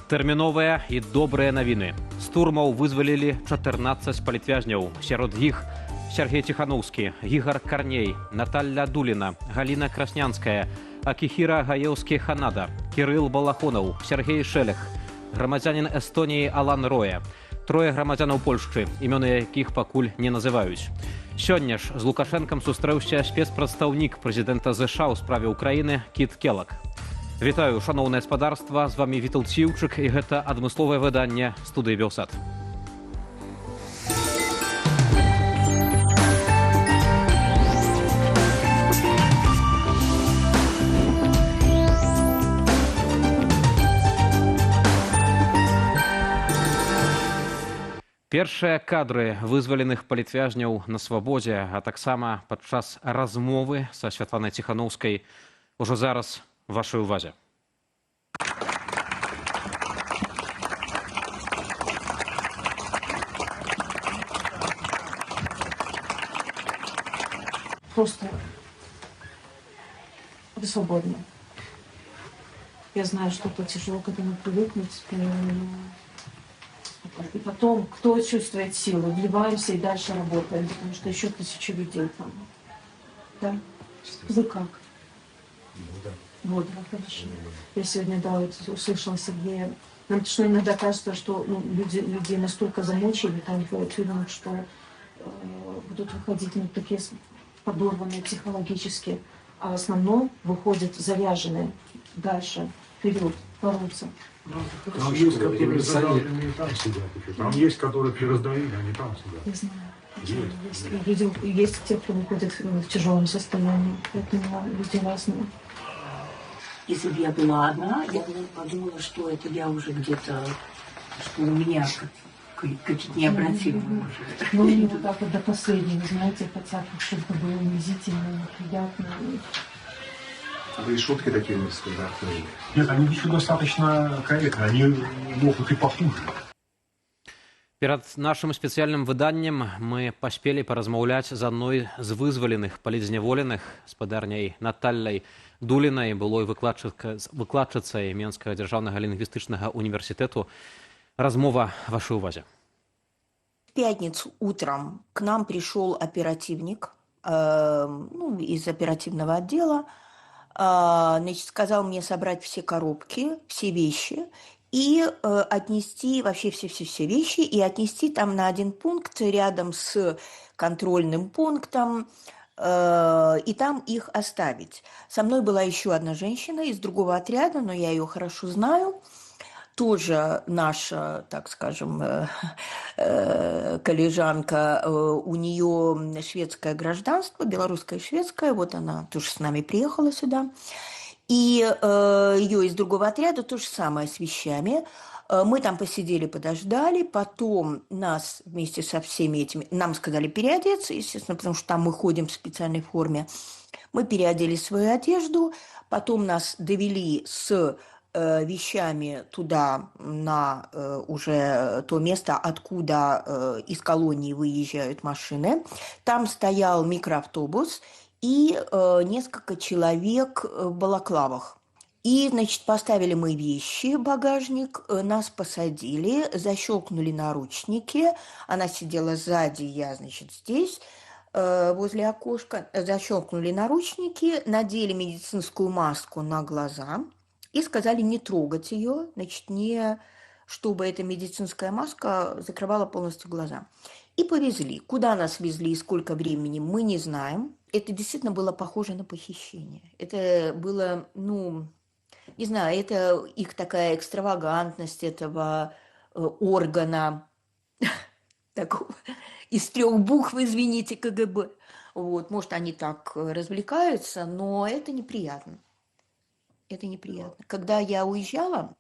Тэрміновыя і добрыя навіны. З турмаў вызвалілі 14 палітвязняў. Сярод іх Сергей Тихановскі, Ігор Карней, Наталья Дуліна, Галіна Краснянская, Акихира Гаеўскі-Ханада, Кирилл Балахонаў, Сергей Шелех, грамадзянин Эстоніі Алан Роя, трое грамадзянаў Польшчы, імёны якіх пакуль не называюць. Сёння ж з Лукашэнкам сустрэўся спецпрадстаўнік прэзідэнта ЗША ў справе Украіны Кіт Келак. Вітаю, шаноўнае спадарства, з вами Віталь Ціўчык, і гэта адмысловае выданне студыі Белсат. Першыя кадры вызваленых палітвязняў на свабодзе, а таксама падчас размовы са Святланай Ціханаўскай ужо зараз вашай увазе. Просто вы свободны. Я знаю, что это тяжело к этому привыкнуть. И потом, кто чувствует силу, вливаемся и дальше работаем, потому что еще 1000 людей там. Да? Вы как? Да. Вот, да, хорошо. Я сегодня, да, вот услышала Сергея. Нам что иногда кажется, что людей настолько замучили там в тюрьмах, что будут выходить такие подорванные психологически, а в основном выходят заряженные дальше, вперед, бороться. Там есть, которые задавленные, там сидят еще. Там есть, которые при раздавлении, они там сидят. Не знаю. Есть те, кто выходит в тяжелом состоянии. Поэтому люди разные. Если бы я была одна, я бы подумала, что это я уже где-то, что у меня какие-то необратимые уже. Ну, не вот так вот до последнего, знаете, хотя бы что-то было унизительно, неприятно. Да и шутки такие нестандартные. Нет, они еще достаточно корректны, они могут и похуже. Перад нашым спецыяльным выданнем мы паспелі паразмаўляць з адной з вызваленых палітзняволеных спадарняй Натальяй Дулінай, былой выкладчыцай Менскага дзяржаўнага лінгвістычнага універсітэту. Размова вашей увазе. В пятницу утром к нам пришел оперативник из оперативного отдела. Значит, сказал мне собрать все коробки, все вещи и отнести вообще все вещи и отнести там на один пункт рядом с контрольным пунктом и там их оставить. Со мной была еще одна женщина из другого отряда, но я ее хорошо знаю. Тоже наша, так скажем, коллежанка, у нее шведское гражданство, белорусское и шведское, вот она тоже с нами приехала сюда. И ее из другого отряда то же самое с вещами. Мы там посидели, подождали, потом нас вместе со всеми этими, нам сказали переодеться, естественно, потому что там мы ходим в специальной форме. Мы переодели свою одежду, потом нас довели с вещами туда, на уже то место, откуда из колонии выезжают машины. Там стоял микроавтобус и несколько человек в балаклавах. И, значит, поставили мы вещи в багажник, нас посадили, защелкнули наручники. Она сидела сзади, я, значит, здесь, возле окошка. Защелкнули наручники, надели медицинскую маску на глаза и сказали не трогать ее, значит, не чтобы эта медицинская маска закрывала полностью глаза. И повезли. Куда нас везли и сколько времени, мы не знаем. Это действительно было похоже на похищение. Это было, не знаю, это их такая экстравагантность этого органа, такого, из 3 букв, извините, КГБ. Вот, может, они так развлекаются, но это неприятно. Это неприятно. Когда я уезжала,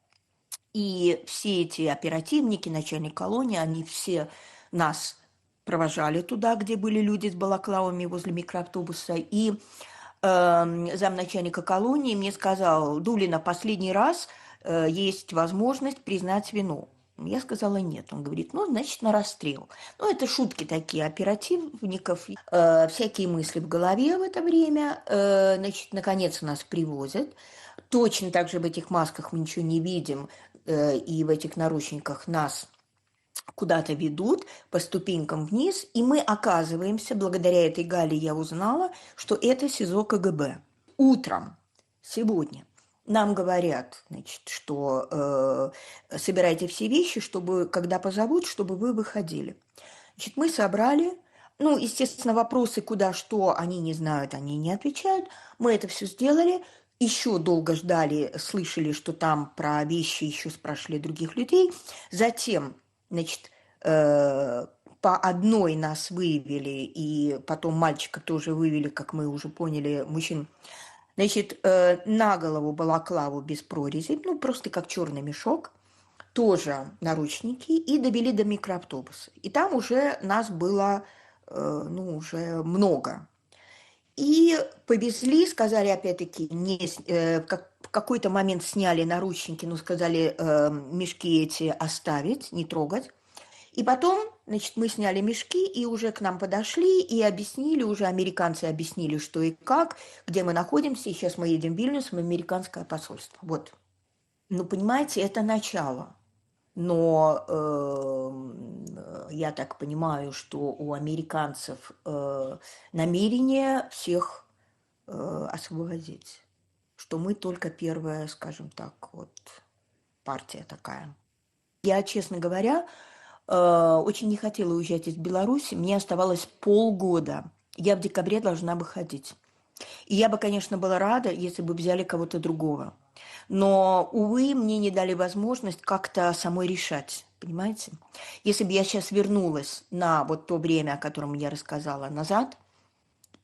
и все эти оперативники, начальник колонии, они все нас провожали туда, где были люди с балаклавами возле микроавтобуса, и замначальника колонии мне сказал: Дулина, последний раз есть возможность признать вину. Я сказала нет. Он говорит, значит, на расстрел. Это шутки такие оперативников, всякие мысли в голове в это время. Значит, наконец нас привозят. Точно так же в этих масках мы ничего не видим. и в этих наручниках нас куда-то ведут по ступенькам вниз, и мы оказываемся, благодаря этой Гале я узнала, что это СИЗО КГБ. Утром сегодня нам говорят, значит, что собирайте все вещи, чтобы, когда позовут, чтобы вы выходили. Значит, мы собрали, ну, естественно, вопросы, куда, что, они не знают, они не отвечают. Мы это все сделали, еще долго ждали, слышали, что там про вещи еще спрашивали других людей. Затем, значит, по одной нас вывели, и потом мальчика тоже вывели, как мы уже поняли, мужчин. Значит, на голову балаклаву без прорези, ну, просто как черный мешок, тоже наручники, и довели до микроавтобуса. И там уже нас было, ну, уже много. И повезли, сказали, опять-таки, в какой-то момент сняли наручники, но сказали мешки эти оставить, не трогать. И потом, значит, мы сняли мешки, и уже к нам подошли, и объяснили, уже американцы объяснили, что и как, где мы находимся, и сейчас мы едем в Вильнюс, в американское посольство. Вот. Ну, понимаете, это начало. Но я так понимаю, что у американцев намерение всех освободить. Что мы только первая, скажем так, вот партия такая. Я, честно говоря, очень не хотела уезжать из Беларуси. Мне оставалось полгода. Я в декабре должна выходить. И я бы, конечно, была рада, если бы взяли кого-то другого. Но, увы, мне не дали возможность как-то самой решать, понимаете? Если бы я сейчас вернулась на вот то время, о котором я рассказала назад,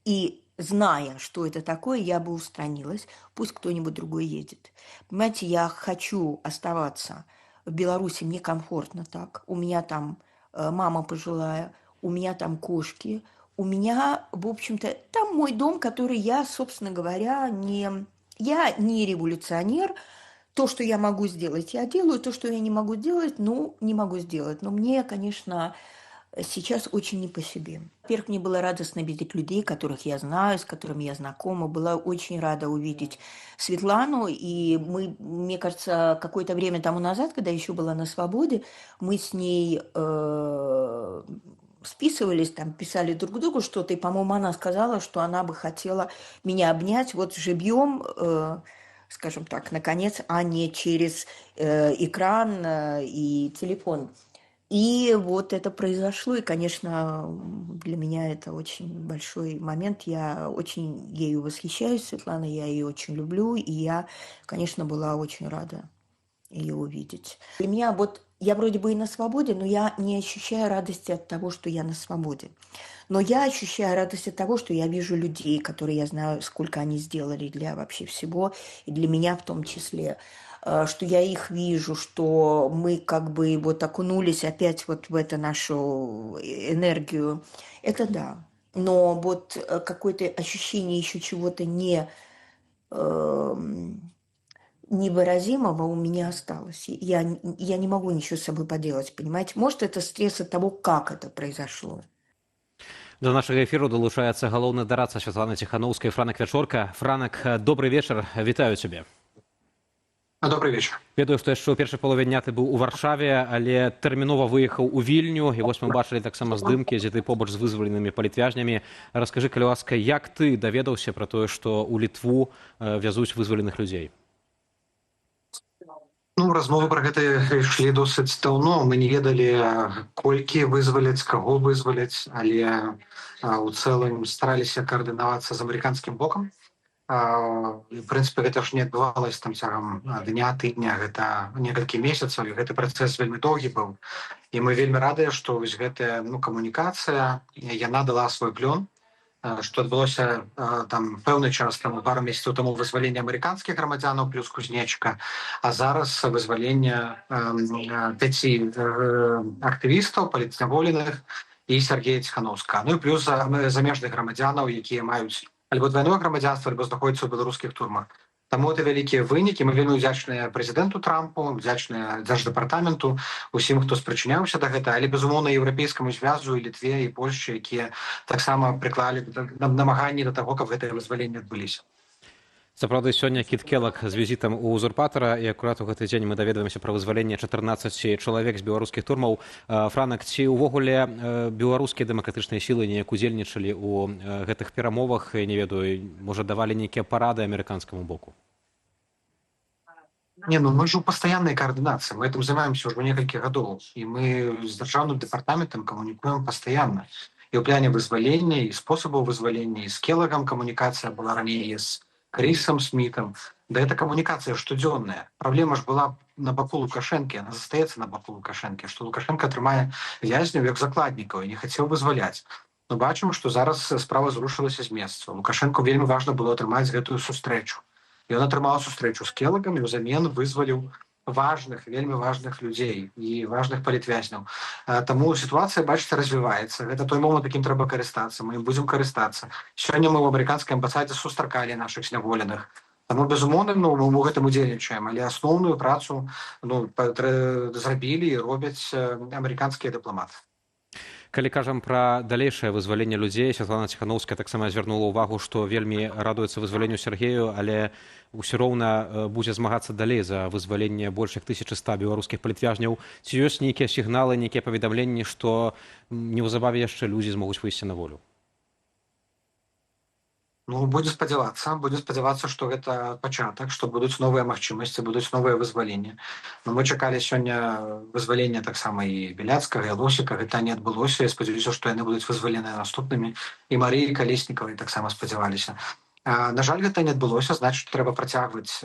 и зная, что это такое, я бы устранилась, пусть кто-нибудь другой едет. Понимаете, я хочу оставаться в Беларуси, мне комфортно так. У меня там мама пожилая, у меня там кошки, у меня, в общем-то, там мой дом, который я, собственно говоря, я не революционер. То, что я могу сделать, я делаю. То, что я не могу сделать, ну, не могу сделать. Но мне, конечно, сейчас очень не по себе. Во-первых, мне было радостно видеть людей, которых я знаю, с которыми я знакома. Была очень рада увидеть Светлану. И мы, мне кажется, какое-то время тому назад, когда еще была на свободе, мы с ней списывались, там, писали друг другу что-то. И, по-моему, она сказала, что она бы хотела меня обнять вот живьем, скажем так, наконец, а не через экран и телефон. И вот это произошло, и, конечно, для меня это очень большой момент. Я очень ею восхищаюсь, Светлана, я ее очень люблю, и я, конечно, была очень рада ее увидеть. Для меня вот, я вроде бы и на свободе, но я не ощущаю радости от того, что я на свободе. Но я ощущаю радость от того, что я вижу людей, которые я знаю, сколько они сделали для вообще всего, и для меня в том числе. Что я их вижу, что мы как бы вот окунулись опять вот в эту нашу энергию. Это да. Но вот какое-то ощущение еще чего-то невыразимого у меня осталось. Я не могу ничего с собой поделать, понимаете? Может, это стресс от того, как это произошло. До нашага эфіру далучаецца галоўны дарадца Святланы Ціханаўскай Франак Вячорка. Франак, добрый вечар, вітаю цябе. Добрый вечер. Ведаю, што яшчэ ў першай палове дня ты быў у Варшаве, але тэрмінова выехаў у Вільню, і вось мы бачылі таксама здымкі, дзе ты побач з вызваленымі палітвязнямі. Раскажы, калі ласка, як ты даведаўся пра тое, што ў Літву вязуць вызваленых людзей? Ну, размовы про гэта ішлі досыць даўно. Мы не ведалі, колькі вызваляць, каго вызваляць, але у цэлым стараліся каардынавацца з амерыканскім бокам. В прынцыпе, гэта ж не адбывалася там цягам дня, тыдня, гэта некалькі месяцаў, і гэты працэс вельмі доўгі быў. І мы вельмі радыя, што вось гэтая камунікацыя, яна дала свой плён, што адбылося там пэўны час таму, пару месяцаў таму вызваленне амерыканскіх грамадзянаў плюс Кузнечка, а зараз вызваленне 5 актывістаў, палітзняволеных і Сергея Ціханаўскага. Ну і плюс замежных грамадзянаў, якія маюць альбо двойное грамадзянства, альбо знаходзяцца ў беларускіх турмах. Таму это вялікія вынікі. Мы вельмі ўдзячныя прэзідэнту Трампу, ўдзячныя дзярждэпартаменту, усім, хто спрычыняўся да гэта, але, безумоўна, еўрапейскаму звязу і Літве і Польшчы, якія таксама прыклалі намаганні да таго, каб гэтае вызваленне адбыліся. Сапраўды, сёння Кіт Келаг з візітам у узурпатара, і акурат у гэты дзень мы даведваемся пра вызваленне 14 чалавек з беларускіх турмаў. Франак, ці ўвогуле беларускія дэмакратычныя сілы неяк удзельнічалі ў гэтых перамовах, не ведаю, можа, давалі нейкія парады амерыканскаму боку? Не, ну мы же у постоянной координации, мы этим занимаемся уже несколько годов, и мы с Державным департаментом коммуникуем постоянно. И в плане вызволения, и способов вызволения, и с Келлогом коммуникация была ранее, и с Крисом Смитом. Да это коммуникация штодзённая. Проблема же была на боку Лукашенко, она застаецца на боку Лукашенко, что Лукашенко трымае вязняў як закладнікаў і не хацеў вызваляць. Но бачым, што зараз справа зрушылася з месца. Лукашенко вельмі важна было атрымаць гэтую сустрэчу. Ён атрымаў сустрэчу з Келлагам і ўзамен вызваліў важных, вельмі важных людзей і важных палітвязняў. Таму сітуацыя, бачыце, развіваецца. Гэта той момант, якім трэба карыстацца. Мы ім будзем карыстацца. Сёння мы ў амерыканскай амбасадзе сустракалі нашых зняволеных. Таму, безумоўна, мы ў гэтым удзельнічаем, але асноўную працу зрабілі і робяць амерыканскія дыпламаты. Калі кажам пра далейшае вызваленне людзей, Святлана Ціханаўская таксама звярнула ўвагу, што вельмі радуецца вызваленню Сергею, але ўсё роўна будзе змагацца далей за вызваленне больш як 1100 беларускіх палітвязняў. Ці ёсць нейкія сігналы, нейкія паведамленні, што неўзабаве яшчэ людзі змогуць выйсці на волю? Ну, будем спадзявацца, што гэта пачатак, што будуць новыя магчымасці, будуць новыя вызваленні. Но мы чакалі сёння вызвалення таксама і Беляцкага, і Лосіка, гэта не адбылося. Я спадзяюся, што яны будуць вызваленыя наступнымі. І Марыі Калеснікавай таксама спадзяваліся. На жаль, гэта не адбылося, значыць, трэба працягваць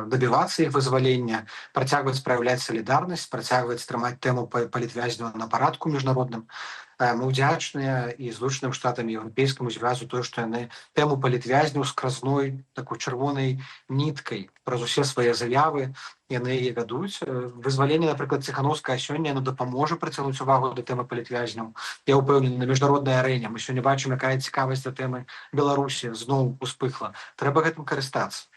дабівацца іх вызвалення, працягваць праяўляць салідарнасць, працягваць трымаць тэму палітвязняў на парадку міжнародным. Мы ўдзячныя і Злучаным Штатам, і Еўрапейскаму звязу тое, што яны тэму палітвязняў скразной такой чырвонай ніткай праз усе свае заявы яны яе вядуць. Вызваленне, напрыклад, Ціханаўская сёння дапаможа прыцягнуць увагу да тэмы палітвязняў. Я ўпэўнены, на міжнароднай арэне мы сёння бачым, якая цікавасць да тэмы Беларусі зноў успыхла. Трэба гэтым карыстацца.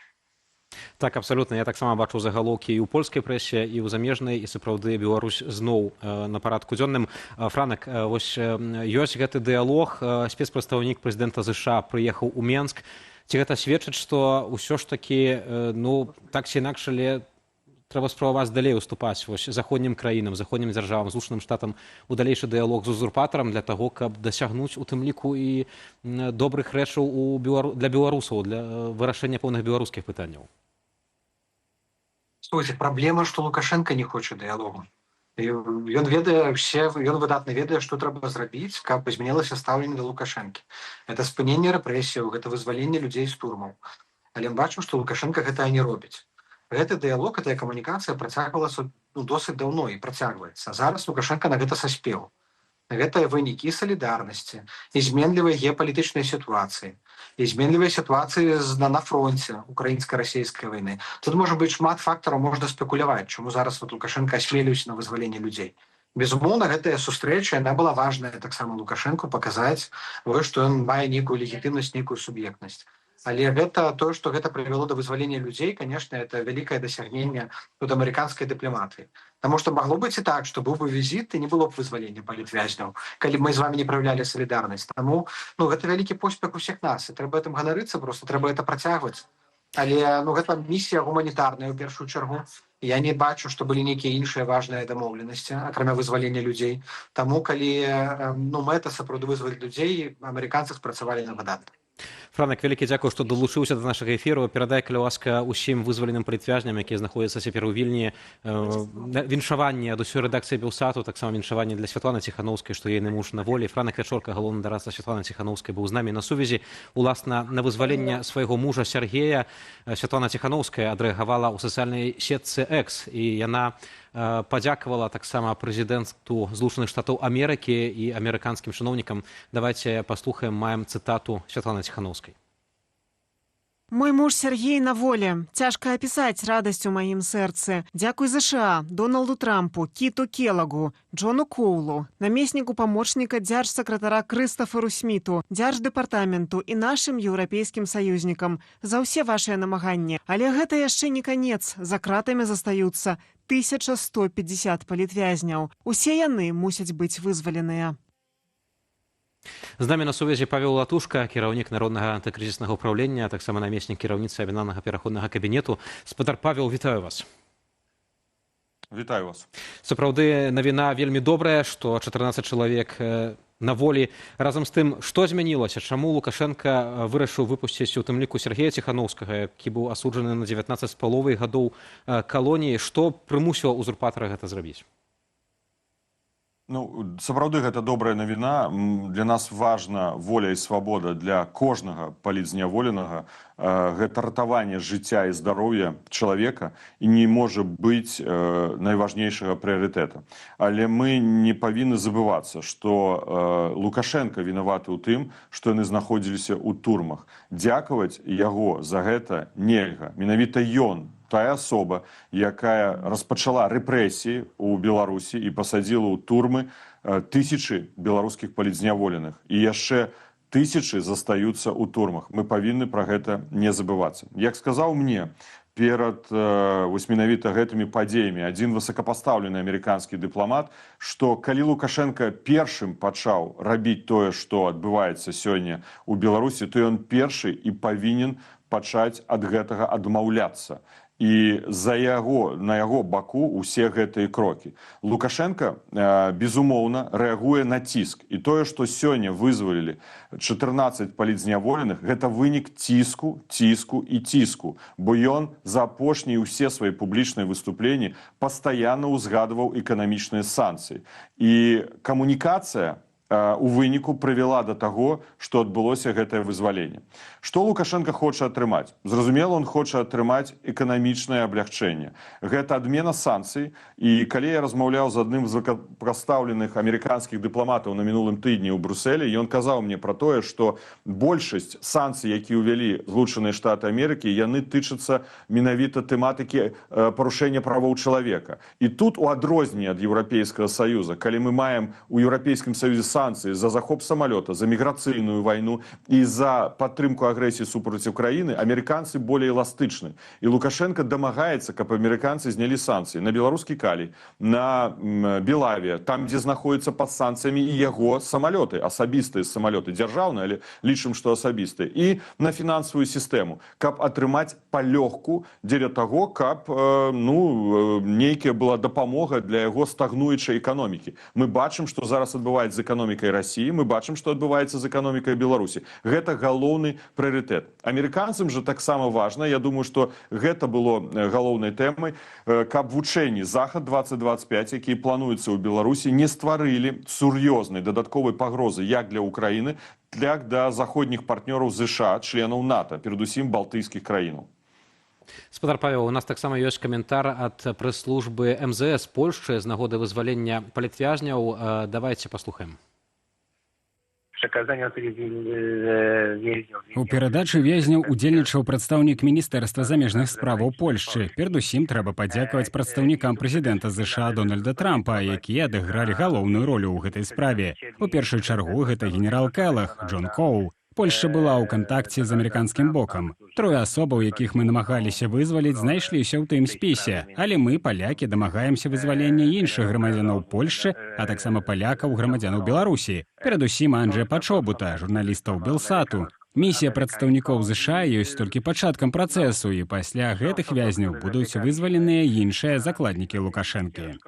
Так, абсалютна. Я таксама бачу загалоўкі і ў польскай прэсе, і ў замежнай, і сапраўды Беларусь зноў на парадку дзённым. Франак, вось ёсць гэты дыялог, спецпрадстаўнік прэзідэнта ЗША прыехаў у Менск. Ці гэта сведчыць, што ўсё ж такі, так ці інакш, але трэба спрабаваць далей уступаць заходнім краінам, заходнім дзяржавам, Злучаным Штатам у далейшы дыялог з узурпатарам для таго, каб дасягнуць у тым ліку і добрых рэчаў для беларусаў, для вырашэння пэўных беларускіх пытанняў. Слухайте, праблема, што Лукашенко не хоча дыялогу. Ён ведае ён выдатна ведае, што трэба зрабіць, каб змянілася стаўленне да Лукашэнкі. Гэта спыненне рэпрэсіяў, гэта вызваленне людзей з турмаў. Але мы бачым, што Лукашенко гэтага не робіць. Гэты дыялог, гэтая камунікацыя працягвалася досыць даўно і працягваецца. Зараз Лукашенко на гэта саспеў. Гэта вынікі салідарнасці, і зменлівай геапалітычнай сітуацыі, і зменлівай сітуацыі на фронце украінска-расійскай вайны. Тут можа быць шмат фактараў, можна спекуляваць, чаму зараз Лукашенко асмеліўся на вызваленне людзей. Безумоўна, гэтая сустрэча, яна была важная таксама Лукашенку паказаць, што ён мае нейкую легітымнасць, нейкую суб'ектнасць. Але гэта тое, што гэта прывяло да вызвалення людзей, конечно, это вялікае дасягненне тут амерыканскай дыпламатыі. Таму што магло быць і так, што быў бы візіт і не было б вызвалення палітвязняў, калі б мы з вами не праяўлялі салідарнасць. Таму гэта вялікі поспех усіх нас, і трэба гэтым ганарыцца, просто трэба гэта працягваць. Але гэта місія гуманітарная ў першую чаргу. Я не бачу, што былі нейкія іншыя важныя дамоўленасці, акрамя вызвалення людзей. Таму, калі мэта сапраўды вызваліць людзей, амерыканцы спрацавалі на выдатна. Франак, вялікі дзякую, што далучыўся да нашага эфіру. Перадай, калі ласка, усім вызваленым палітвязням, якія знаходзяцца цяпер у Вільні, віншаванне ад усёй рэдакцыі Белсату, таксама віншаванне для Святланы Ціханаўскай, што ейны муж на волі. Франак Вячорка, галоўны дарадца Святланы Ціханаўскай, быў з намі на сувязі. Уласна, на вызваленне свайго мужа Сергея Святлана Ціханаўская адрэагавала ў сацыяльнай сетцы X, і яна падзякавала таксама прэзідэнту Злучаных Штатаў Амерыкі і амерыканскім чыноўнікам. Давайте паслухаем, маем цытату Святланы Ціханаўскай. Мой муж Сергей на воле. Тяжко описать радость у моим сердце. Дякуй США, Дональду Трампу, Киту Келлагу, Джону Коулу, наместнику помощника дзяржсакратара Крыстоферу Смиту, дзярждэпартаменту и нашим еўрапейскім союзникам за ўсе ваши намаганні. Але гэта яшчэ не конец. За кратамі застаюцца 1150 палітвязняў. Усе яны мусяць быць вызваленыя. З намі на сувязі Павел Латушка, кіраўнік народнага антыкрызіснага ўпраўлення, таксама намеснік кіраўніцы аб'яднанага пераходнага кабінету. Спадар Павел, вітаю вас. Вітаю вас. Сапраўды, навіна вельмі добрая, што 14 чалавек на волі. Разам з тым, што змянілася? Чаму Лукашенка вырашыў выпусціць у тым ліку Сергея Ціханаўскага, які быў асуджаны на 19 з паловай гадоў калоніі? Што прымусіла узурпатара гэта зрабіць? Ну, сапраўды, гэта добрая навіна. Для нас важна воля і свабода для кожнага палітзняволенага. Гэта ратаванне жыцця і здароўя чалавека і не можа быць найважнейшага прыярытэта. Але мы не павінны забывацца, што Лукашенка вінаваты ў тым, што яны знаходзіліся ў турмах. Дзякаваць яго за гэта нельга. Менавіта ён, тая асоба, якая распачала рэпрэсіі ў Беларусі і пасадзіла ў турмы тысячы беларускіх палітзняволеных. І яшчэ тысячы застаюцца ў турмах. Мы павінны пра гэта не забывацца. Як сказаў мне перад менавіта гэтымі падзеямі адзін высокапастаўлены амерыканскі дыпламат, што калі Лукашенка першым пачаў рабіць тое, што адбываецца сёння ў Беларусі, то ён першы і павінен пачаць ад гэтага адмаўляцца. І на яго баку ўсе гэтыя крокі. Лукашенка, безумоўна, рэагуе на ціск. І тое, што сёння вызвалілі 14 палітзняволеных, гэта вынік ціску, бо ён за апошнія ўсе свае публічныя выступленні пастаянна ўзгадваў эканамічныя санкцыі. І камунікацыя у выніку прывяла да таго, што адбылося гэтае вызваленне. Што Лукашенка хоча атрымаць? Зразумела, он хоча атрымаць эканамічнае аблягчэнне. Гэта адмена санкцый. І калі я размаўляў з адным з высокапастаўленых амерыканскіх дыпламатаў на мінулым тыдні ў Брусэлі, ён казаў мне пра тое, што большасць санкцый, які ўвялі Злучаныя Штаты Амерыкі, яны тычацца менавіта тэматыкі парушэння правоў чалавека. І тут, у адрозненні ад Еўрапейскага Саюза, калі мы маем у Еўрапейскім Саюзе санкцыі за захоп самалёта, за міграцыйную вайну і за падтрымку агрэсіі супраць Украіны, амерыканцы болей эластычны. І Лукашенка дамагаецца, каб амерыканцы знялі санкцыі на беларускі калій, на Белавія, там, дзе знаходзяцца пад санкцыямі і яго самалёты, асабістыя самалёты, дзяржаўныя, але лічым, што асабістыя, і на фінансавую сістэму, каб атрымаць палёгку дзеля таго, каб нейкая была дапамога для яго стагнуючай эканомікі. Мы бачым, што зараз адбываецца з эканомікай Расіі, мы бачым, што адбываецца з эканомікай Беларусі. Гэта галоўны прыярытэт. Амерыканцам жа таксама важна, я думаю, што гэта было галоўнай тэмай, каб вучэнні Захад-2025, якія плануюцца ў Беларусі, не стварылі сур'ёзнай дадатковай пагрозы як для Украіны, так да заходніх партнёраў ЗША, членаў НАТО, перадусім балтыйскіх краінаў. Спадар Павел, у нас таксама ёсць каментар ад прэс-службы МЗС Польшчы з нагоды вызвалення палітвязняў. Давайте паслухаем. У перадачы вязняў удзельнічаў прадстаўнік міністэрства замежных справаў Польшчы. Перадусім трэба падзякаваць прадстаўнікам прэзідэнта ЗША Дональда Трампа, якія адыгралі галоўную ролю ў гэтай справе. У першую чаргу гэта генерал Келах, Джон Коу. Польшча была ў кантакце з амерыканскім бокам. Трое асобаў, якіх мы намагаліся вызваліць, знайшліся ў тым спісе. Але мы, палякі, дамагаемся вызвалення іншых грамадзянаў Польшчы, а таксама палякаў грамадзянаў Беларусі. Перадусім Анджэя Пачобута, журналістаў Белсату. Місія прадстаўнікоў ЗША ёсць толькі пачаткам працэсу, і пасля гэтых вязняў будуць вызваленыя іншыя закладнікі Лукашэнкі.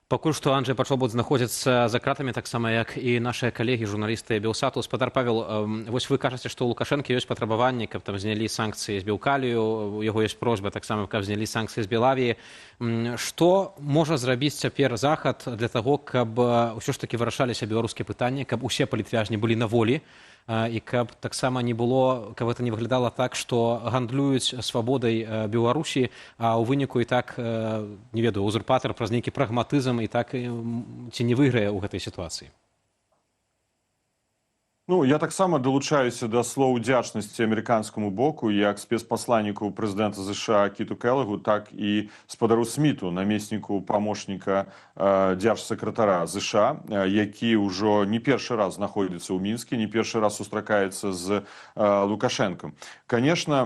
Пакуль што Анджэй Пачобут знаходзіцца за кратамі, таксама як і нашыя калегі, журналісты Белсату. Спадар Павел, вось вы кажаце, што ў Лукашэнкі ёсць патрабаванні, каб там знялі санкцыі з Белкалію, у яго ёсць просьба таксама, каб знялі санкцыі з Белавіі. Што можа зрабіць цяпер Захад для таго, каб ўсё ж такі вырашаліся беларускія пытанні, каб усе палітвязні былі на волі, і каб таксама не было, каб гэта не выглядала так, што гандлююць свабодай Беларусі, а ў выніку і так, не ведаю, узурпатар праз нейкі прагматызм і так ці не выйграе ў гэтай сітуацыі? Ну, я таксама далучаюся да слоў удзячнасці амерыканскаму боку як спецпасланніку прэзідэнта ЗША Кіту Келагу, так і спадару Сміту, намесніку памочніка дзяржсакратара ЗША, які ўжо не першы раз знаходзіцца ў Мінскі, не першы раз сустракаецца з Лукашэнкам. Конечно,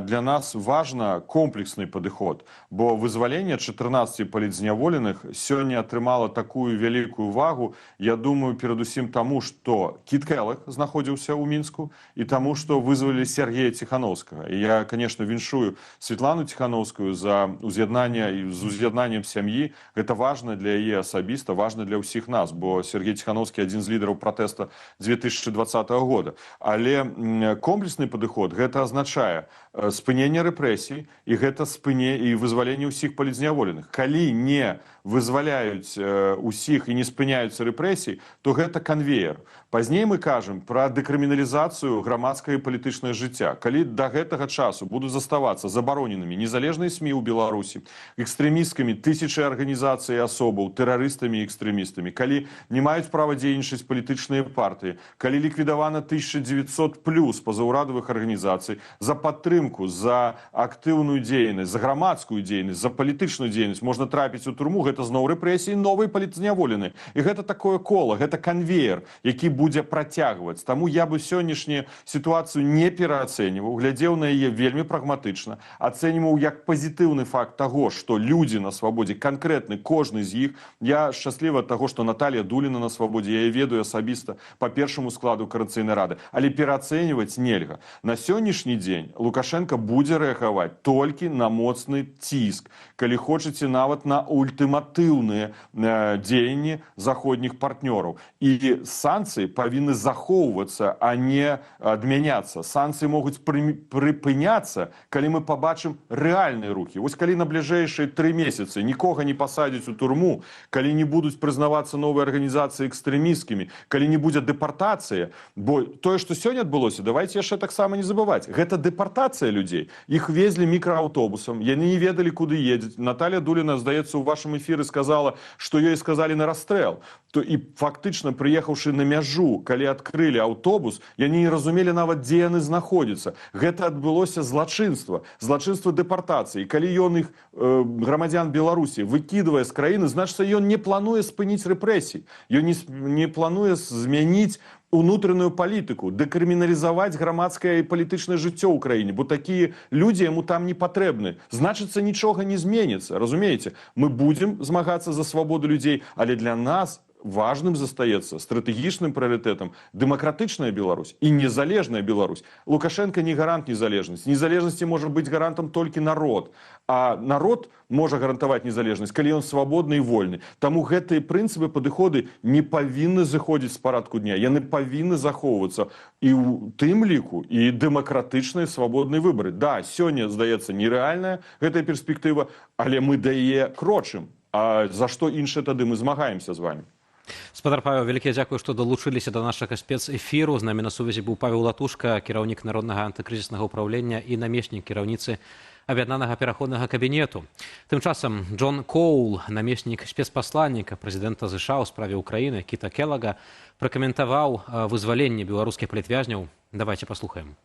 для нас важна комплексны падыход, бо вызваленне 14 палітзняволеных сёння атрымала такую вялікую увагу, я думаю, перадусім таму, што Кіт Келаг знаходзіўся ў Мінску і таму, што вызвалілі Сергея Ціханаўскага. І я, конечно, віншую Светлану Ціханаўскую за уз'яднанне і з уз'яднаннем сям'і. Гэта важна для яе асабіста, важна для ўсіх нас, бо Сергей Ціханаўскі адзін з лідараў пратэста 2020 года. Але комплексны падыход гэта азначае спыненне рэпрэсій і гэта і вызваленне ўсіх палітзняволеных. Калі не вызваляюць усіх і не спыняюцца рэпрэсій, то гэта канвеер. Пазней мы кажам пра дэкрыміналізацыю грамадскага і палітычнага жыцця. Калі да гэтага часу будуць заставацца забароненымі незалежныя СМІ ў Беларусі, экстрэмісткамі тысячы арганізацый і асобаў, тэрарыстамі і экстрэмістамі, калі не маюць права дзейнічаць палітычныя партыі, калі ліквідавана 1900+ пазаўрадавых арганізацый, за падтрымку, за актыўную дзейнасць, за грамадскую дзейнасць, за палітычную дзейнасць можна трапіць у турму, гэта зноў рэпрэсіі, новыя палітзняволены. І гэта такое кола, гэта канвеер, які будзе працягваць. Таму я бы сённяшнюю сітуацыю не пераацэньваў, глядзеў на яе вельмі прагматычна, ацэньваў як пазітыўны факт таго, што людзі на свабодзе, канкрэтны кожны з іх. Я шчаслівы ад таго, што Наталья Дуліна на свабодзе, я яе ведаю асабіста па першаму складу Коордынацыйнай рады, але пераацэньваць нельга. На сённяшні дзень Лукашенко будзе рэагаваць толькі на моцны ціск, калі хочаце нават на ультыматыўныя дзеянні заходніх партнёраў. І санкцыі павінны захоўвацца, а не адмяняцца. Санкцыі могуць прыпыняцца, калі мы пабачым рэальныя рухі. Вось калі на бліжэйшыя 3 месяцы нікога не пасадзяць у турму, калі не будуць прызнавацца новыя арганізацыі экстрэмісткімі, калі не будзе дэпартацыя, бо тое, што сёння адбылося, давайте яшчэ таксама не забываць. Гэта дэпартацыя людзей. Іх везлі мікрааўтобусам, яны не ведалі, куды едуць. Наталья Дуліна, здаецца, у вашым эфіры сказала, што ёй сказалі на расстрэл. І фактычна, прыехаўшы на мяжу, калі адкрылі аўтобус, яны не разумелі нават, дзе яны знаходзяцца. Гэта адбылося злачынства дэпартацыі. Калі ён іх, грамадзян Беларусі, выкідвае з краіны, значыцца, ён не плануе спыніць рэпрэсій. Ён не плануе змяніць унутраную палітыку, дэкрыміналізаваць грамадскае і палітычнае жыццё ў краіне, бо такія людзі яму там не патрэбны. Значыцца, нічога не зменіцца, разумееце? Мы будзем змагацца за свабоду людзей, але для нас важным застаецца стратэгічным прыярытэтам дэмакратычная Беларусь і незалежная Беларусь. Лукашенко не гарант незалежнасці. Незалежнасці можа быць гарантам толькі народ. А народ можа гарантаваць незалежнасць, калі ён свабодны і вольны. Таму гэтыя прынцыпы, падыходы не павінны зыходзіць з парадку дня. Яны павінны захоўвацца і ў тым ліку і дэмакратычныя свабодныя выбары. Да, сёння, здаецца, нерэальная гэтая перспектыва, але мы да яе крочым. А за што іншае тады мы змагаемся з вами? Спадар Павел, вялікія дзякуй, што далучыліся да нашага спецэфіру. З намі на сувязі быў Павел Латушка, кіраўнік Народнага антыкрызіснага ўпраўлення і намеснік кіраўніцы Аб'яднанага пераходнага кабінету. Тым часам Джон Коул, намеснік спецпасланніка прэзідэнта ЗША ў справе Ўкраіны Кіта Келага, пракаментаваў вызваленне беларускіх палітвязняў. Давайте паслухаем.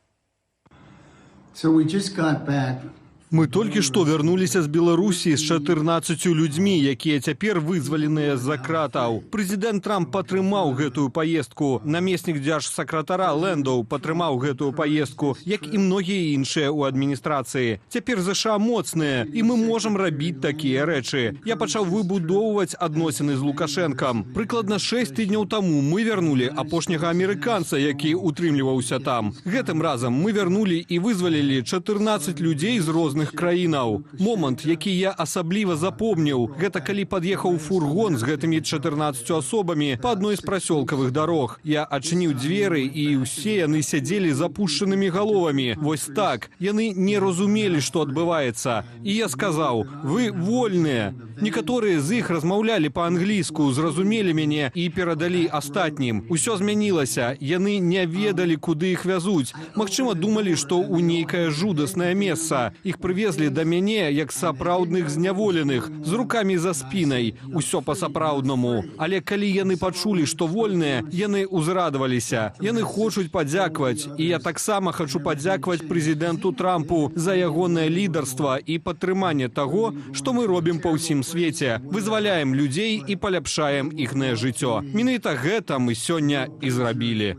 Мы толькі што вярнуліся з Беларусі з 14 людзьмі, якія цяпер вызваленыя з-за кратаў. Прэзідэнт Трамп падтрымаў гэтую паездку. Намеснік дзяржсакратара Лэндоў падтрымаў гэтую паездку, як і многія іншыя ў адміністрацыі. Цяпер ЗША моцныя, і мы можам рабіць такія рэчы. Я пачаў выбудоўваць адносіны з Лукашэнкам. Прыкладна 6 тыдняў таму мы вярнулі апошняга амерыканца, які утрымліваўся там. Гэтым разам мы вярнулі і вызвалілі 14 людзей з розных краінаў. Момант, які я асабліва запомніў, гэта калі пад'ехаў фургон з гэтымі 14 асобамі па адной з прасёлкавых дарог. Я адчыніў дзверы, і ўсе яны сядзелі з апушчанымі галовамі. Вось так. Яны не разумелі, што адбываецца. І я сказаў: «Вы вольныя». Некаторыя з іх размаўлялі па-англійску, зразумелі мяне і перадалі астатнім. Усё змянілася. Яны не ведалі, куды іх вязуць. Магчыма, думалі, што ў нейкае жудаснае месца. Іх прывезлі да мяне як сапраўдных зняволеных, з рукамі за спінай, усё па-сапраўднаму. Але калі яны пачулі, што вольныя, яны ўзрадаваліся. Яны хочуць падзякаваць, і я таксама хачу падзякаваць прэзідэнту Трампу за ягонае лідарства і падтрыманне таго, што мы робім па ўсім свеце. Вызваляем людзей і паляпшаем іхнае жыццё. Менавіта гэта мы сёння і зрабілі.